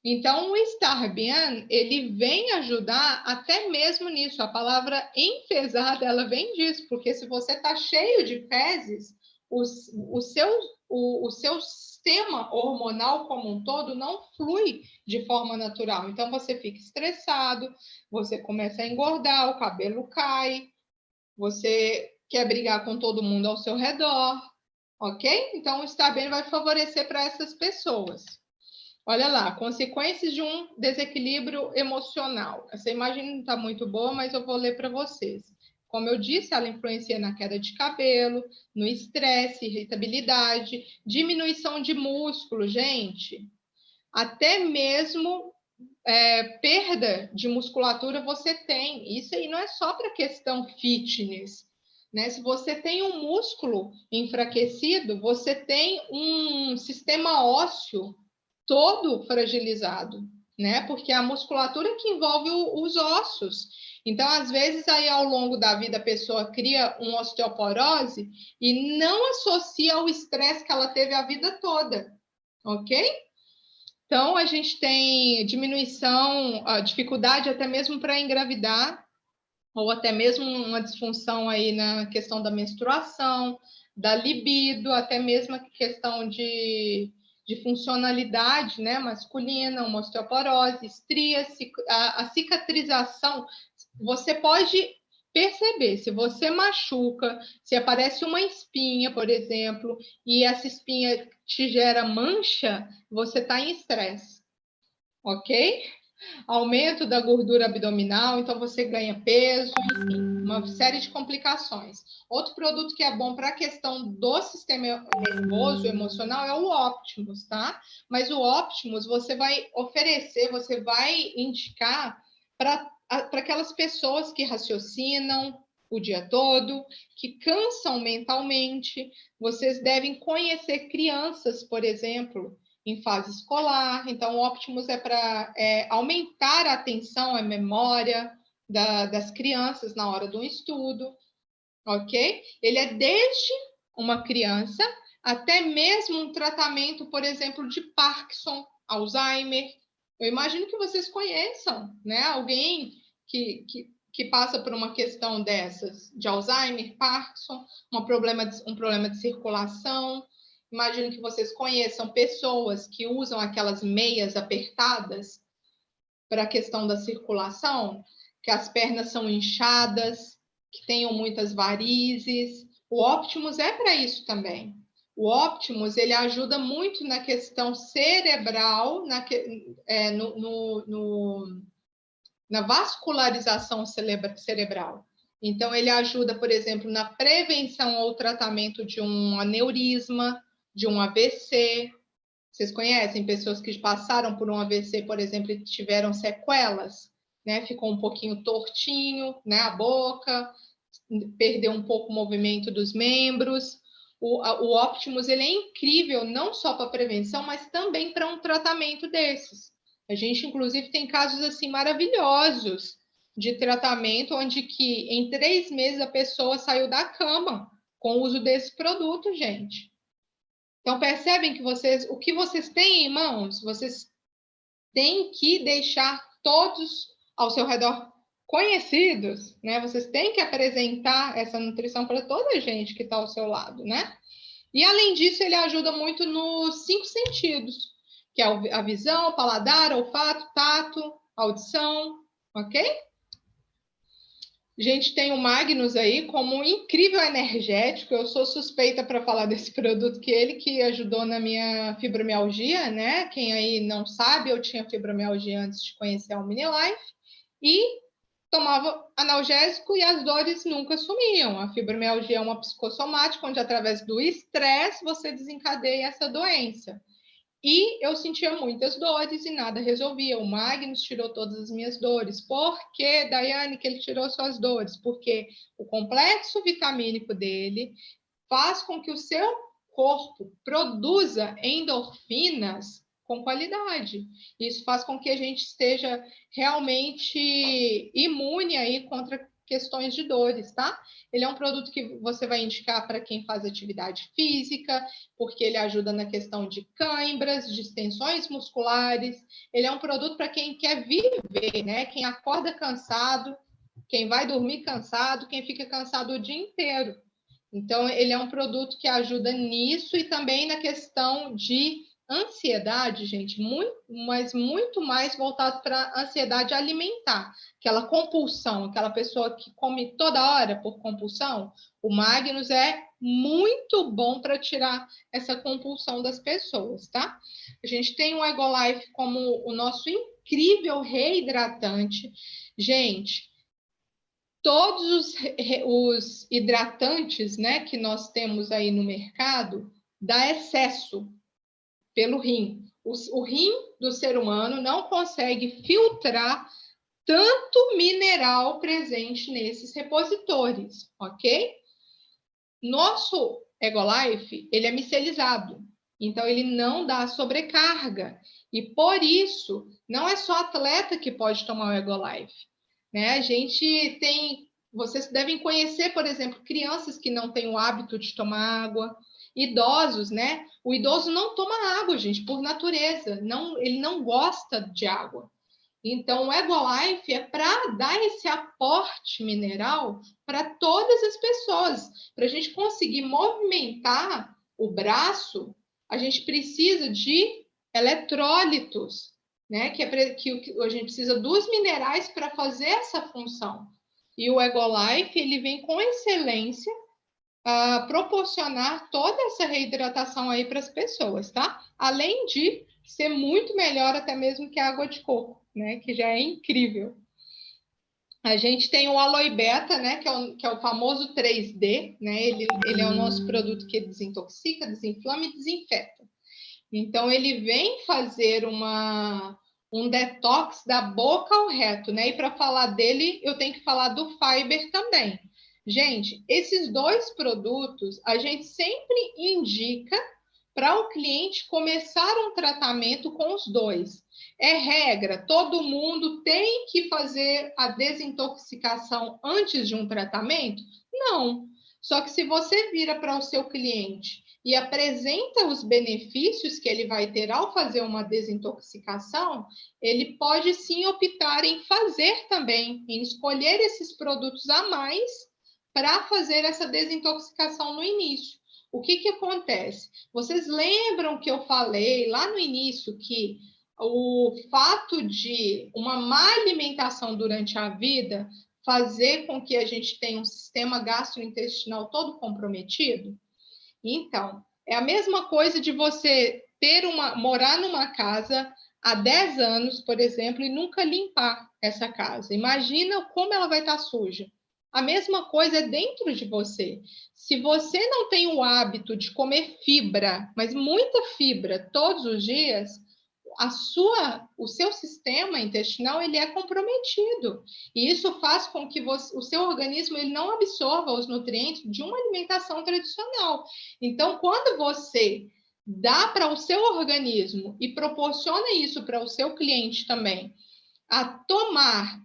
Então, o Starbian, ele vem ajudar até mesmo nisso. A palavra enfesada, ela vem disso, porque se você está cheio de fezes, o seu sistema hormonal como um todo não flui de forma natural. Então, você fica estressado, você começa a engordar, o cabelo cai, você quer brigar com todo mundo ao seu redor, ok? Então, o Starbian vai favorecer para essas pessoas. Olha lá, consequências de um desequilíbrio emocional. Essa imagem não está muito boa, mas eu vou ler para vocês. Como eu disse, ela influencia na queda de cabelo, no estresse, irritabilidade, diminuição de músculo, gente. Até mesmo perda de musculatura você tem. Isso aí não é só para questão fitness, né? Se você tem um músculo enfraquecido, você tem um sistema ósseo todo fragilizado, né? Porque a musculatura que envolve os ossos. Então, às vezes, aí ao longo da vida, a pessoa cria uma osteoporose e não associa ao estresse que ela teve a vida toda, ok? Então, a gente tem diminuição, a dificuldade até mesmo para engravidar, ou até mesmo uma disfunção aí na questão da menstruação, da libido, até mesmo a questão de funcionalidade, né, masculina, uma osteoporose, estrias, a cicatrização. Você pode perceber, se você machuca, se aparece uma espinha, por exemplo, e essa espinha te gera mancha, você está em estresse, ok? Aumento da gordura abdominal, então você ganha peso, enfim, uma série de complicações. Outro produto que é bom para a questão do sistema nervoso, emocional, é o Optimus, tá? Mas o Optimus você vai oferecer, você vai indicar para aquelas pessoas que raciocinam o dia todo, que cansam mentalmente. Vocês devem conhecer crianças, por exemplo, em fase escolar. Então, o Optimus é para aumentar a atenção, a memória das crianças na hora do estudo, ok? Ele é desde uma criança até mesmo um tratamento, por exemplo, de Parkinson, Alzheimer. Eu imagino que vocês conheçam, né? Alguém que passa por uma questão dessas, de Alzheimer, Parkinson, um problema de circulação. Imagino que vocês conheçam pessoas que usam aquelas meias apertadas para a questão da circulação, que as pernas são inchadas, que tenham muitas varizes. O Optimus é para isso também. O Optimus ele ajuda muito na questão cerebral, na vascularização cerebral. Então, ele ajuda, por exemplo, na prevenção ou tratamento de um aneurisma, de um AVC. Vocês conhecem pessoas que passaram por um AVC, por exemplo, e tiveram sequelas, né? Ficou um pouquinho tortinho, né? A boca, perdeu um pouco o movimento dos membros. O Optimus ele é incrível não só para prevenção, mas também para um tratamento desses. A gente, inclusive, tem casos assim maravilhosos de tratamento, onde que em 3 meses a pessoa saiu da cama com o uso desse produto, gente. Então, percebem que o que vocês têm em mãos, vocês têm que deixar todos ao seu redor conhecidos, né? Vocês têm que apresentar essa nutrição para toda a gente que está ao seu lado, né? E, além disso, ele ajuda muito nos 5 sentidos, que é a visão, o paladar, olfato, tato, audição, ok? A gente tem o Magnus aí como um incrível energético. Eu sou suspeita para falar desse produto, que ele que ajudou na minha fibromialgia, né? Quem aí não sabe, eu tinha fibromialgia antes de conhecer a Omnilife e tomava analgésico e as dores nunca sumiam. A fibromialgia é uma psicossomática, onde através do estresse você desencadeia essa doença. E eu sentia muitas dores e nada resolvia. O Magnus tirou todas as minhas dores. Por que, Daiane, que ele tirou suas dores? Porque o complexo vitamínico dele faz com que o seu corpo produza endorfinas com qualidade. Isso faz com que a gente esteja realmente imune aí contra questões de dores, tá? Ele é um produto que você vai indicar para quem faz atividade física, porque ele ajuda na questão de cãibras, distensões musculares. Ele é um produto para quem quer viver, né? Quem acorda cansado, quem vai dormir cansado, quem fica cansado o dia inteiro. Então, ele é um produto que ajuda nisso e também na questão de ansiedade, gente, mas muito mais voltado para a ansiedade alimentar, aquela compulsão, aquela pessoa que come toda hora por compulsão. O Magnus é muito bom para tirar essa compulsão das pessoas, tá? A gente tem o Egolife como o nosso incrível reidratante. Gente, todos os hidratantes, né, que nós temos aí no mercado, dá excesso pelo rim. O rim do ser humano não consegue filtrar tanto mineral presente nesses repositores, ok? Nosso Egolife, ele é micelizado, então ele não dá sobrecarga. E por isso, não é só atleta que pode tomar o Egolife, né? A gente tem, vocês devem conhecer, por exemplo, crianças que não têm o hábito de tomar água, idosos, né? O idoso não toma água, gente, por natureza, não, ele não gosta de água. Então, o Egolife é para dar esse aporte mineral para todas as pessoas. Para a gente conseguir movimentar o braço, a gente precisa de eletrólitos, né? Que a gente precisa dos minerais para fazer essa função. E o Egolife, ele vem com excelência a proporcionar toda essa reidratação aí para as pessoas, tá? Além de ser muito melhor até mesmo que a água de coco, né? Que já é incrível. A gente tem o Aloe Beta, né? Que é o famoso 3D, né? Ele é o nosso produto que desintoxica, desinflama e desinfeta. Então, ele vem fazer um detox da boca ao reto, né? E para falar dele, eu tenho que falar do Fiber também. Gente, esses dois produtos a gente sempre indica para o cliente começar um tratamento com os dois. É regra, todo mundo tem que fazer a desintoxicação antes de um tratamento? Não. Só que se você vira para o seu cliente e apresenta os benefícios que ele vai ter ao fazer uma desintoxicação, ele pode sim optar em fazer também, em escolher esses produtos a mais para fazer essa desintoxicação no início. O que acontece? Vocês lembram que eu falei lá no início que o fato de uma má alimentação durante a vida fazer com que a gente tenha um sistema gastrointestinal todo comprometido? Então, é a mesma coisa de você morar numa casa há 10 anos, por exemplo, e nunca limpar essa casa. Imagina como ela vai estar suja. A mesma coisa é dentro de você. Se você não tem o hábito de comer fibra, mas muita fibra todos os dias, o seu sistema intestinal ele é comprometido. E isso faz com que o seu organismo ele não absorva os nutrientes de uma alimentação tradicional. Então, quando você dá para o seu organismo e proporciona isso para o seu cliente também, a tomar,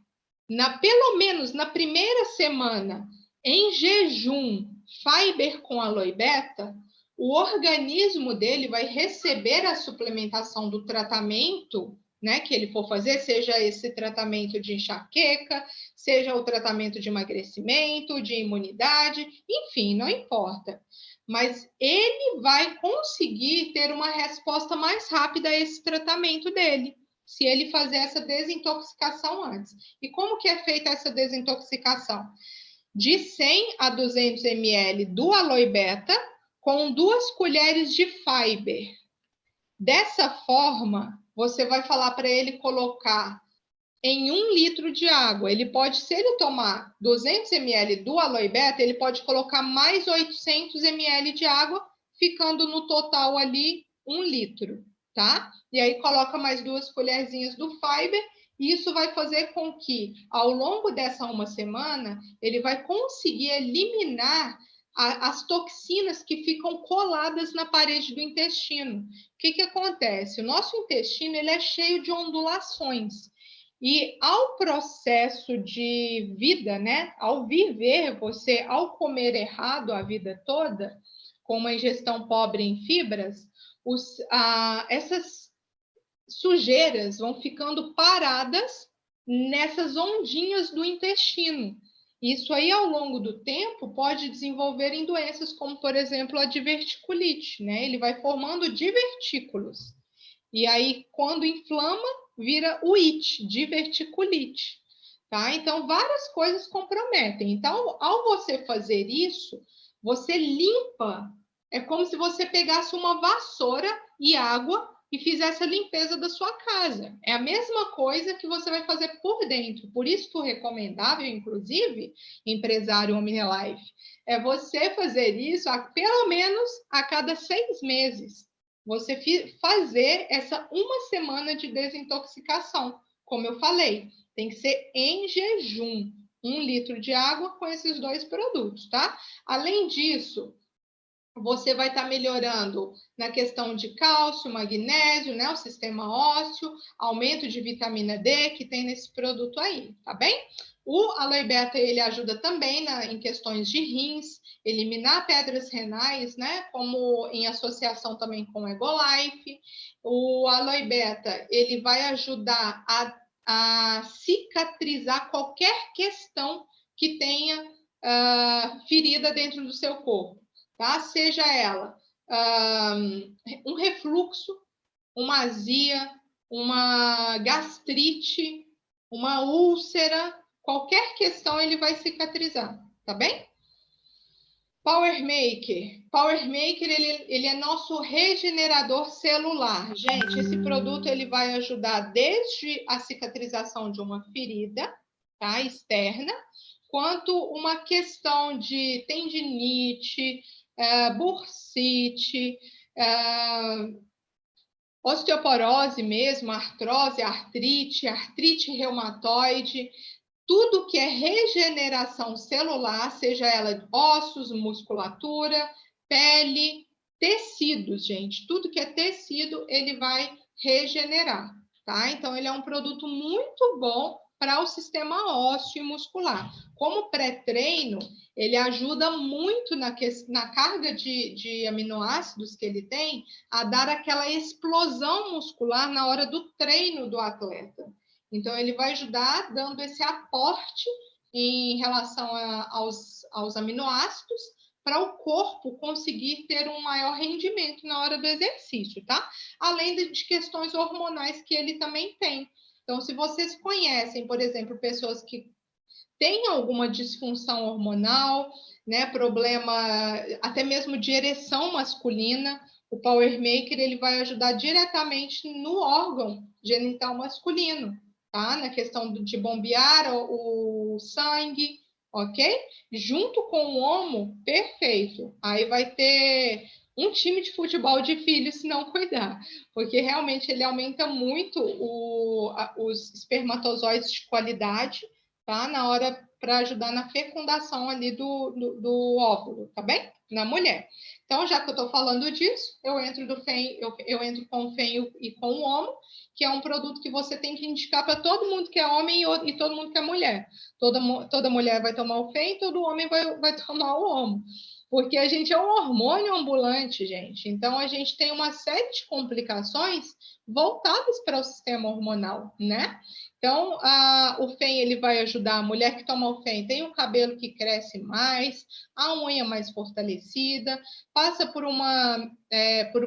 pelo menos na primeira semana, em jejum, Fiber com Aloe Beta, o organismo dele vai receber a suplementação do tratamento, né, que ele for fazer, seja esse tratamento de enxaqueca, seja o tratamento de emagrecimento, de imunidade, enfim, não importa. Mas ele vai conseguir ter uma resposta mais rápida a esse tratamento dele, se ele fazer essa desintoxicação antes. E como que é feita essa desintoxicação? De 100 a 200 ml do Aloe Beta, com 2 colheres de Fiber. Dessa forma, você vai falar para ele colocar em 1 litro de água. Ele pode, se ele tomar 200 ml do Aloe Beta, ele pode colocar mais 800 ml de água, ficando no total ali 1 litro, tá? E aí coloca mais 2 colherzinhas do Fiber. E isso vai fazer com que, ao longo dessa uma semana, ele vai conseguir eliminar as toxinas que ficam coladas na parede do intestino. O que acontece? O nosso intestino ele é cheio de ondulações. E ao processo de vida, né? Ao viver, você, ao comer errado a vida toda, com uma ingestão pobre em fibras, essas sujeiras vão ficando paradas nessas ondinhas do intestino. Isso aí, ao longo do tempo, pode desenvolver em doenças como, por exemplo, a diverticulite, né? Ele vai formando divertículos. E aí, quando inflama, vira o IT, diverticulite. Tá? Então, várias coisas comprometem. Então, ao você fazer isso, você limpa. É como se você pegasse uma vassoura e água e fizesse a limpeza da sua casa. É a mesma coisa que você vai fazer por dentro. Por isso que o recomendável, inclusive, empresário OmniLife, é você fazer isso pelo menos a cada 6 meses. Você fazer essa uma semana de desintoxicação, como eu falei. Tem que ser em jejum. 1 litro de água com esses 2 produtos, tá? Além disso, você vai estar melhorando na questão de cálcio, magnésio, né? O sistema ósseo, aumento de vitamina D que tem nesse produto aí, tá bem? O aloe beta, ele ajuda também em questões de rins, eliminar pedras renais, né? Como em associação também com o Egolife. O aloe beta, ele vai ajudar a cicatrizar qualquer questão que tenha ferida dentro do seu corpo. Tá? Seja ela um refluxo, uma azia, uma gastrite, uma úlcera, qualquer questão ele vai cicatrizar, tá bem? Power Maker. Power Maker, ele é nosso regenerador celular. Gente, esse produto ele vai ajudar desde a cicatrização de uma ferida, tá? Externa, quanto uma questão de tendinite, bursite, osteoporose mesmo, artrose, artrite reumatoide, tudo que é regeneração celular, seja ela ossos, musculatura, pele, tecidos, gente. Tudo que é tecido, ele vai regenerar, tá? Então, ele é um produto muito bom para o sistema ósseo e muscular. Como pré-treino, ele ajuda muito na carga de aminoácidos que ele tem a dar aquela explosão muscular na hora do treino do atleta. Então, ele vai ajudar dando esse aporte em relação aos aminoácidos para o corpo conseguir ter um maior rendimento na hora do exercício, tá? Além de questões hormonais que ele também tem. Então, se vocês conhecem, por exemplo, pessoas que têm alguma disfunção hormonal, né, problema até mesmo de ereção masculina, o Power Maker ele vai ajudar diretamente no órgão genital masculino, tá? Na questão de bombear o sangue, ok? Junto com o homo, perfeito. Aí vai ter um time de futebol de filhos se não cuidar, porque realmente ele aumenta muito os espermatozoides de qualidade, tá? Na hora para ajudar na fecundação ali do óvulo, tá bem? Na mulher. Então, já que eu estou falando disso, eu entro com o FEM e com o homo, que é um produto que você tem que indicar para todo mundo que é homem e todo mundo que é mulher. Toda mulher vai tomar o FEM, todo homem vai tomar o homo. Porque a gente é um hormônio ambulante, gente. Então, a gente tem uma série de complicações voltadas para o sistema hormonal, né? Então, o FEM ele vai ajudar a mulher que toma o FEM, tem o cabelo que cresce mais, a unha mais fortalecida, passa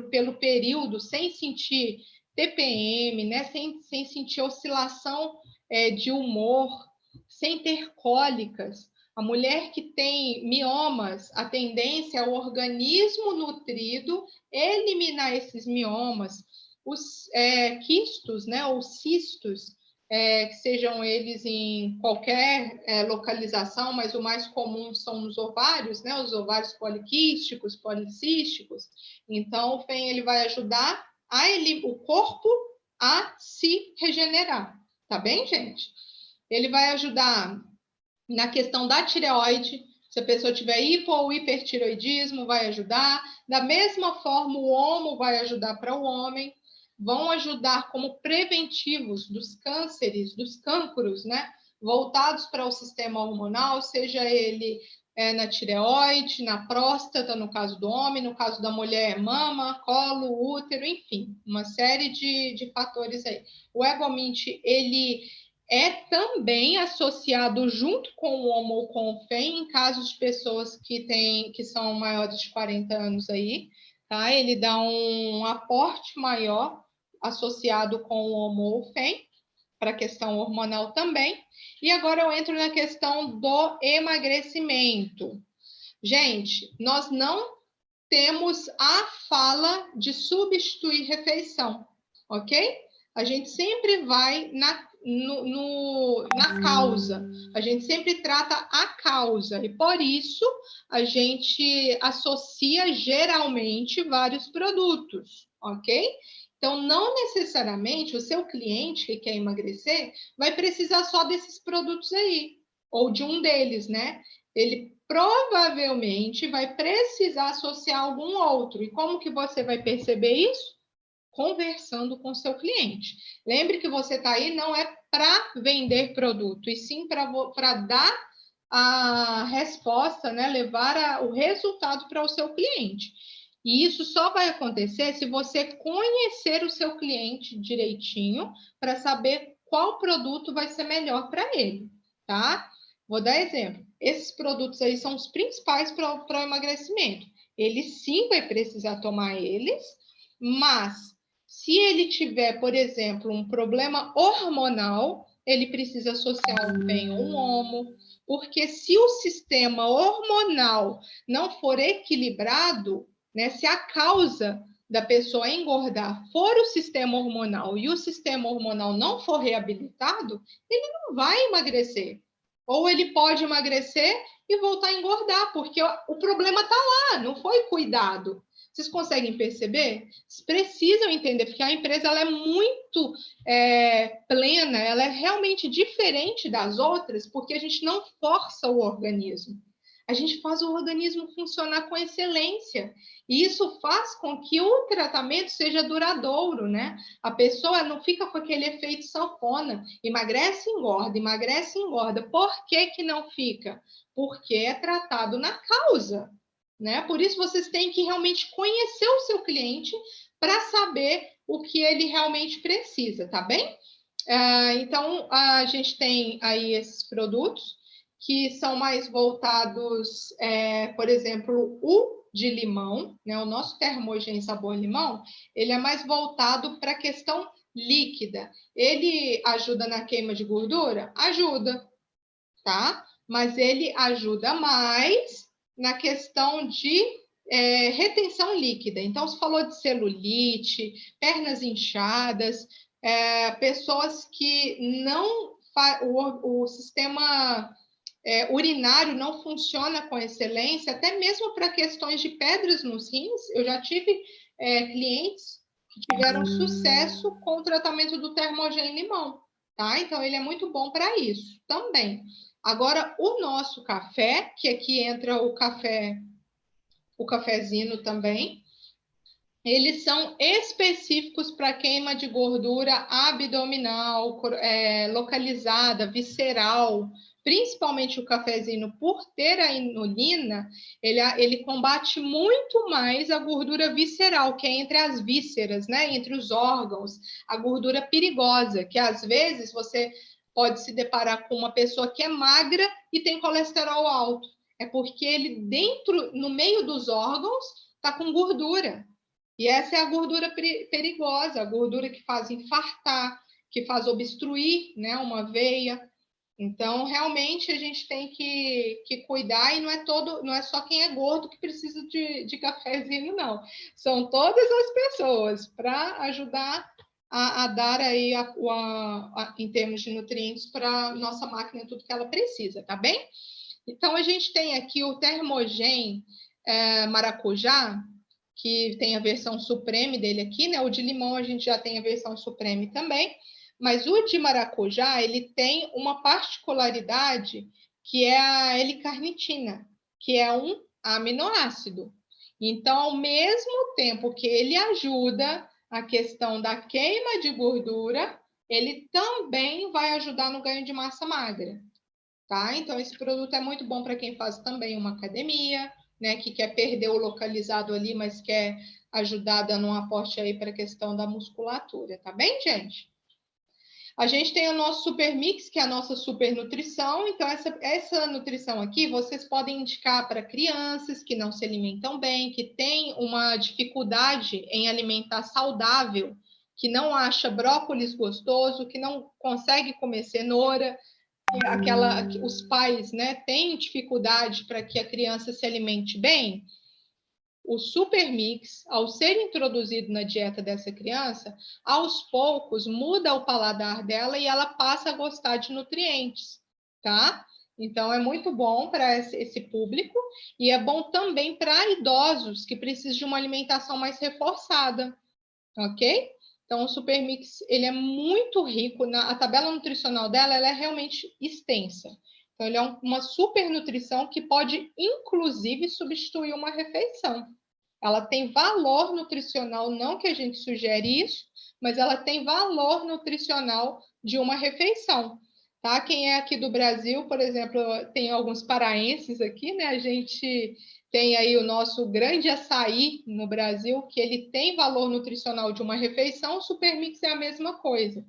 pelo período sem sentir TPM, né? Sem sentir oscilação de humor, sem ter cólicas. A mulher que tem miomas, a tendência é o organismo nutrido eliminar esses miomas, os quistos, né, ou cistos, que sejam eles em qualquer localização, mas o mais comum são nos ovários, né, os ovários poliquísticos, policísticos. Então, o FEM ele vai ajudar o corpo a se regenerar, tá bem, gente? Ele vai ajudar na questão da tireoide, se a pessoa tiver hipo ou hipertireoidismo, vai ajudar. Da mesma forma, o homo vai ajudar para o homem. Vão ajudar como preventivos dos cânceres, dos cancros, né? Voltados para o sistema hormonal, seja ele na tireoide, na próstata, no caso do homem, no caso da mulher, mama, colo, útero, enfim, uma série de fatores aí. O Egomint, ele é também associado junto com o homo ou com o FEM em casos de pessoas que são maiores de 40 anos aí, tá? Ele dá um aporte maior associado com o homo ou o FEM, para a questão hormonal também. E agora eu entro na questão do emagrecimento. Gente, nós não temos a fala de substituir refeição, ok? A gente sempre vai na causa, a gente sempre trata a causa, e por isso a gente associa geralmente vários produtos, ok? Então, não necessariamente o seu cliente que quer emagrecer vai precisar só desses produtos aí, ou de um deles, né? Ele provavelmente vai precisar associar algum outro. E como que você vai perceber isso? Conversando com o seu cliente. Lembre que você está aí não é para vender produto, e sim para dar a resposta, né? Levar o resultado para o seu cliente. E isso só vai acontecer se você conhecer o seu cliente direitinho para saber qual produto vai ser melhor para ele, tá? Vou dar exemplo. Esses produtos aí são os principais para o emagrecimento. Ele sim vai precisar tomar eles, mas se ele tiver, por exemplo, um problema hormonal, ele precisa associar um PEN ou um HOMO, porque se o sistema hormonal não for equilibrado, né, se a causa da pessoa engordar for o sistema hormonal e o sistema hormonal não for reabilitado, ele não vai emagrecer. Ou ele pode emagrecer e voltar a engordar, porque o problema está lá, não foi cuidado. Vocês conseguem perceber? Vocês precisam entender, porque a empresa ela é muito plena, ela é realmente diferente das outras, porque a gente não força o organismo. A gente faz o organismo funcionar com excelência. E isso faz com que o tratamento seja duradouro, né? A pessoa não fica com aquele efeito sanfona, emagrece, engorda. Por que que não fica? Porque é tratado na causa, né? Por isso vocês têm que realmente conhecer o seu cliente para saber o que ele realmente precisa, tá bem? Então, a gente tem aí esses produtos que são mais voltados, por exemplo, o de limão, né? O nosso Termogen sabor limão, ele é mais voltado para a questão líquida. Ele ajuda na queima de gordura? Ajuda, tá? Mas ele ajuda mais na questão de retenção líquida. Então, você falou de celulite, pernas inchadas, pessoas que não o sistema urinário não funciona com excelência, até mesmo para questões de pedras nos rins. Eu já tive clientes que tiveram sucesso com o tratamento do Termogen limão, tá? Então, ele é muito bom para isso também. Agora, o nosso café, que aqui entra o cafezinho também, eles são específicos para queima de gordura abdominal, localizada, visceral, principalmente o cafezinho, por ter a inulina, ele combate muito mais a gordura visceral, que é entre as vísceras, né? Entre os órgãos, a gordura perigosa, que às vezes você pode se deparar com uma pessoa que é magra e tem colesterol alto. É porque ele no meio dos órgãos, está com gordura. E essa é a gordura perigosa, a gordura que faz infartar, que faz obstruir, né, uma veia. Então, realmente, a gente tem que cuidar, e não é só quem é gordo que precisa de cafezinho, não. São todas as pessoas, para ajudar a dar aí, em termos de nutrientes, para a nossa máquina tudo que ela precisa, tá bem? Então, a gente tem aqui o Termogen maracujá, que tem a versão Supreme dele aqui, né? O de limão a gente já tem a versão Supreme também, mas o de maracujá, ele tem uma particularidade que é a L-carnitina, que é um aminoácido. Então, ao mesmo tempo que ele ajuda a questão da queima de gordura, ele também vai ajudar no ganho de massa magra, tá? Então, esse produto é muito bom para quem faz também uma academia, né, que quer perder o localizado ali, mas quer ajudar dando um aporte aí para a questão da musculatura, tá bem, gente? A gente tem o nosso Super Mix, que é a nossa super nutrição. Então, essa nutrição aqui, vocês podem indicar para crianças que não se alimentam bem, que têm uma dificuldade em alimentar saudável, que não acha brócolis gostoso, que não consegue comer cenoura, os pais, né, têm dificuldade para que a criança se alimente bem. o Super Mix, ao ser introduzido na dieta dessa criança, aos poucos muda o paladar dela e ela passa a gostar de nutrientes, tá? Então, é muito bom para esse público e é bom também para idosos que precisam de uma alimentação mais reforçada, ok? Então, o Super Mix, ele é muito rico, a tabela nutricional dela ela é realmente extensa. Então, ele é uma super nutrição que pode, inclusive, substituir uma refeição. Ela tem valor nutricional, não que a gente sugere isso, mas ela tem valor nutricional de uma refeição. Tá? Quem é aqui do Brasil, por exemplo, tem alguns paraenses aqui, né? A gente tem aí o nosso grande açaí no Brasil, que ele tem valor nutricional de uma refeição, o Supermix é a mesma coisa.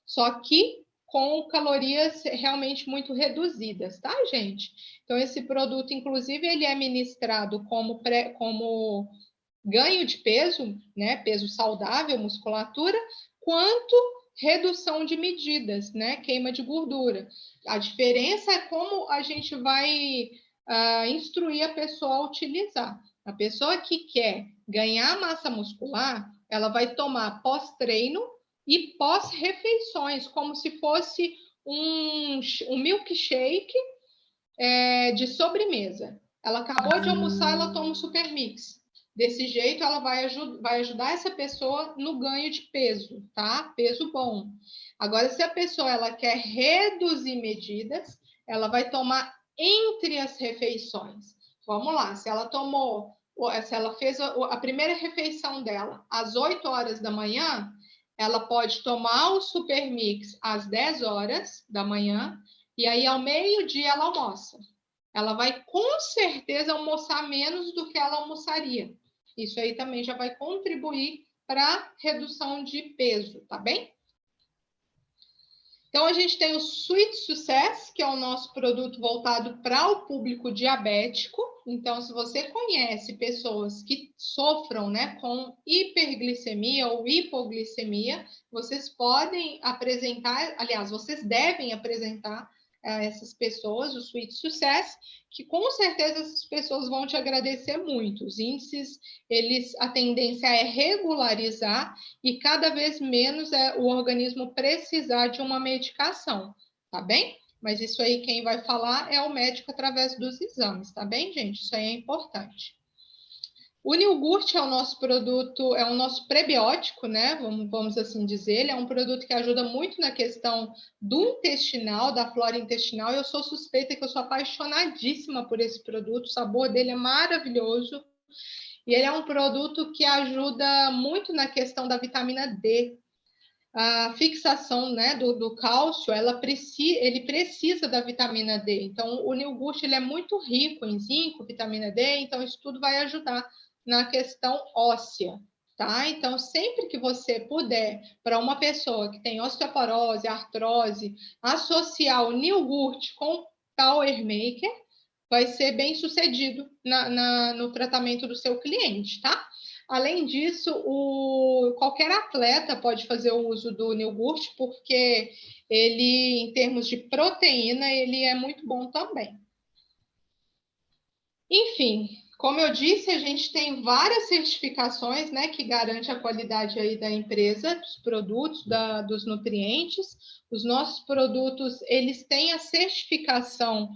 Só que com calorias realmente muito reduzidas, tá, gente? Então, esse produto, inclusive, ele é ministrado como ganho de peso, né? Peso saudável, musculatura, quanto redução de medidas, né? Queima de gordura. A diferença é como a gente vai instruir a pessoa a utilizar. A pessoa que quer ganhar massa muscular, ela vai tomar pós-treino e pós-refeições, como se fosse um milkshake de sobremesa. Ela acabou de almoçar, ela toma um Super Mix. Desse jeito, ela vai ajudar essa pessoa no ganho de peso, tá? Peso bom. Agora, se a pessoa ela quer reduzir medidas, ela vai tomar entre as refeições. Vamos lá, se ela fez a primeira refeição dela às 8 horas da manhã, ela pode tomar o Super Mix às 10 horas da manhã, e aí ao meio-dia ela almoça. Ela vai com certeza almoçar menos do que ela almoçaria. Isso aí também já vai contribuir para redução de peso, tá bem? Então, a gente tem o Sweet Success, que é o nosso produto voltado para o público diabético. Então, se você conhece pessoas que sofram, né, com hiperglicemia ou hipoglicemia, vocês podem apresentar, aliás, vocês devem apresentar a essas pessoas o Sweet Success, que com certeza essas pessoas vão te agradecer muito. Os índices, a tendência é regularizar e cada vez menos o organismo precisar de uma medicação, tá bem? Mas isso aí quem vai falar é o médico através dos exames, tá bem, gente? Isso aí é importante. O Nilgurt é o nosso produto, é o nosso prebiótico, né? Vamos assim dizer. Ele é um produto que ajuda muito na questão do intestinal, da flora intestinal. Eu sou suspeita que eu sou apaixonadíssima por esse produto. O sabor dele é maravilhoso. E ele é um produto que ajuda muito na questão da vitamina D. A fixação, né, do cálcio, ele precisa da vitamina D. Então, o Nilgurt ele é muito rico em zinco, vitamina D, então isso tudo vai ajudar na questão óssea, tá? Então, sempre que você puder, para uma pessoa que tem osteoporose, artrose, associar o Nilgurt com Power Maker, vai ser bem sucedido no tratamento do seu cliente, tá? Além disso, qualquer atleta pode fazer o uso do Nilgurt, porque ele, em termos de proteína, ele é muito bom também. Enfim, como eu disse, a gente tem várias certificações, né, que garante a qualidade aí da empresa, dos produtos, dos nutrientes. Os nossos produtos, eles têm a certificação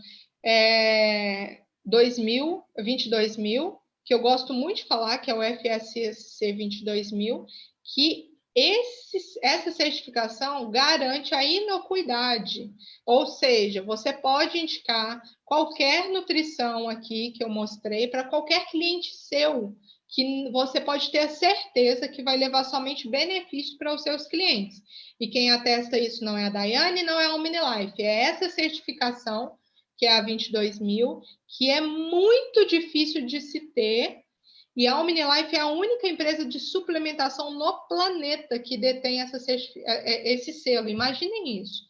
22000, que eu gosto muito de falar, que é o FSC 22000, que essa certificação garante a inocuidade, ou seja, você pode indicar qualquer nutrição aqui que eu mostrei para qualquer cliente seu, que você pode ter certeza que vai levar somente benefício para os seus clientes. E quem atesta isso não é a Daiane, não é a OmniLife, é essa certificação, que é a 22000, que é muito difícil de se ter, e a OmniLife é a única empresa de suplementação no planeta que detém esse selo. Imaginem isso.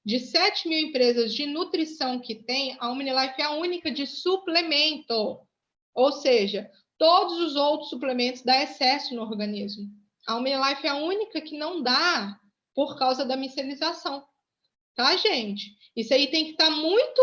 De 7 mil empresas de nutrição que tem, a OmniLife é a única de suplemento. Ou seja, todos os outros suplementos dão excesso no organismo. A OmniLife é a única que não dá por causa da micelização. Tá, gente? Isso aí tem que estar muito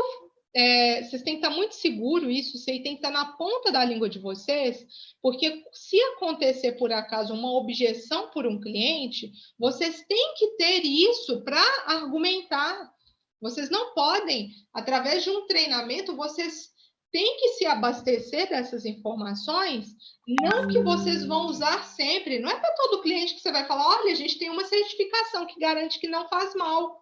vocês têm que estar muito seguro isso, isso aí tem que estar na ponta da língua de vocês, porque se acontecer por acaso uma objeção por um cliente, vocês têm que ter isso para argumentar. Vocês não podem, através de um treinamento, vocês têm que se abastecer dessas informações, não que vocês vão usar sempre. Não é para todo cliente que você vai falar, olha, a gente tem uma certificação que garante que não faz mal.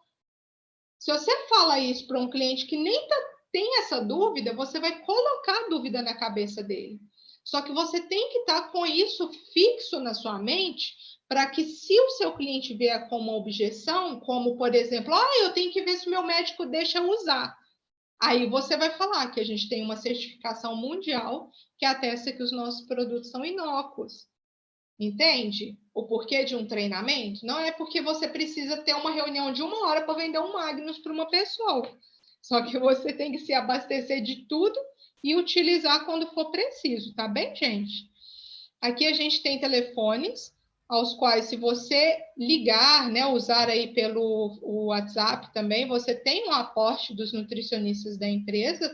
Se você fala isso para um cliente que nem tem essa dúvida, você vai colocar a dúvida na cabeça dele. Só que você tem que estar com isso fixo na sua mente, para que se o seu cliente vier com uma objeção, como, por exemplo, eu tenho que ver se o meu médico deixa usar. Aí você vai falar que a gente tem uma certificação mundial que atesta que os nossos produtos são inócuos. Entende? O porquê de um treinamento? Não é porque você precisa ter uma reunião de 1 hora para vender um Magnus para uma pessoa. Só que você tem que se abastecer de tudo e utilizar quando for preciso, tá bem, gente? Aqui a gente tem telefones aos quais, se você ligar, né, usar aí pelo WhatsApp também, você tem um aporte dos nutricionistas da empresa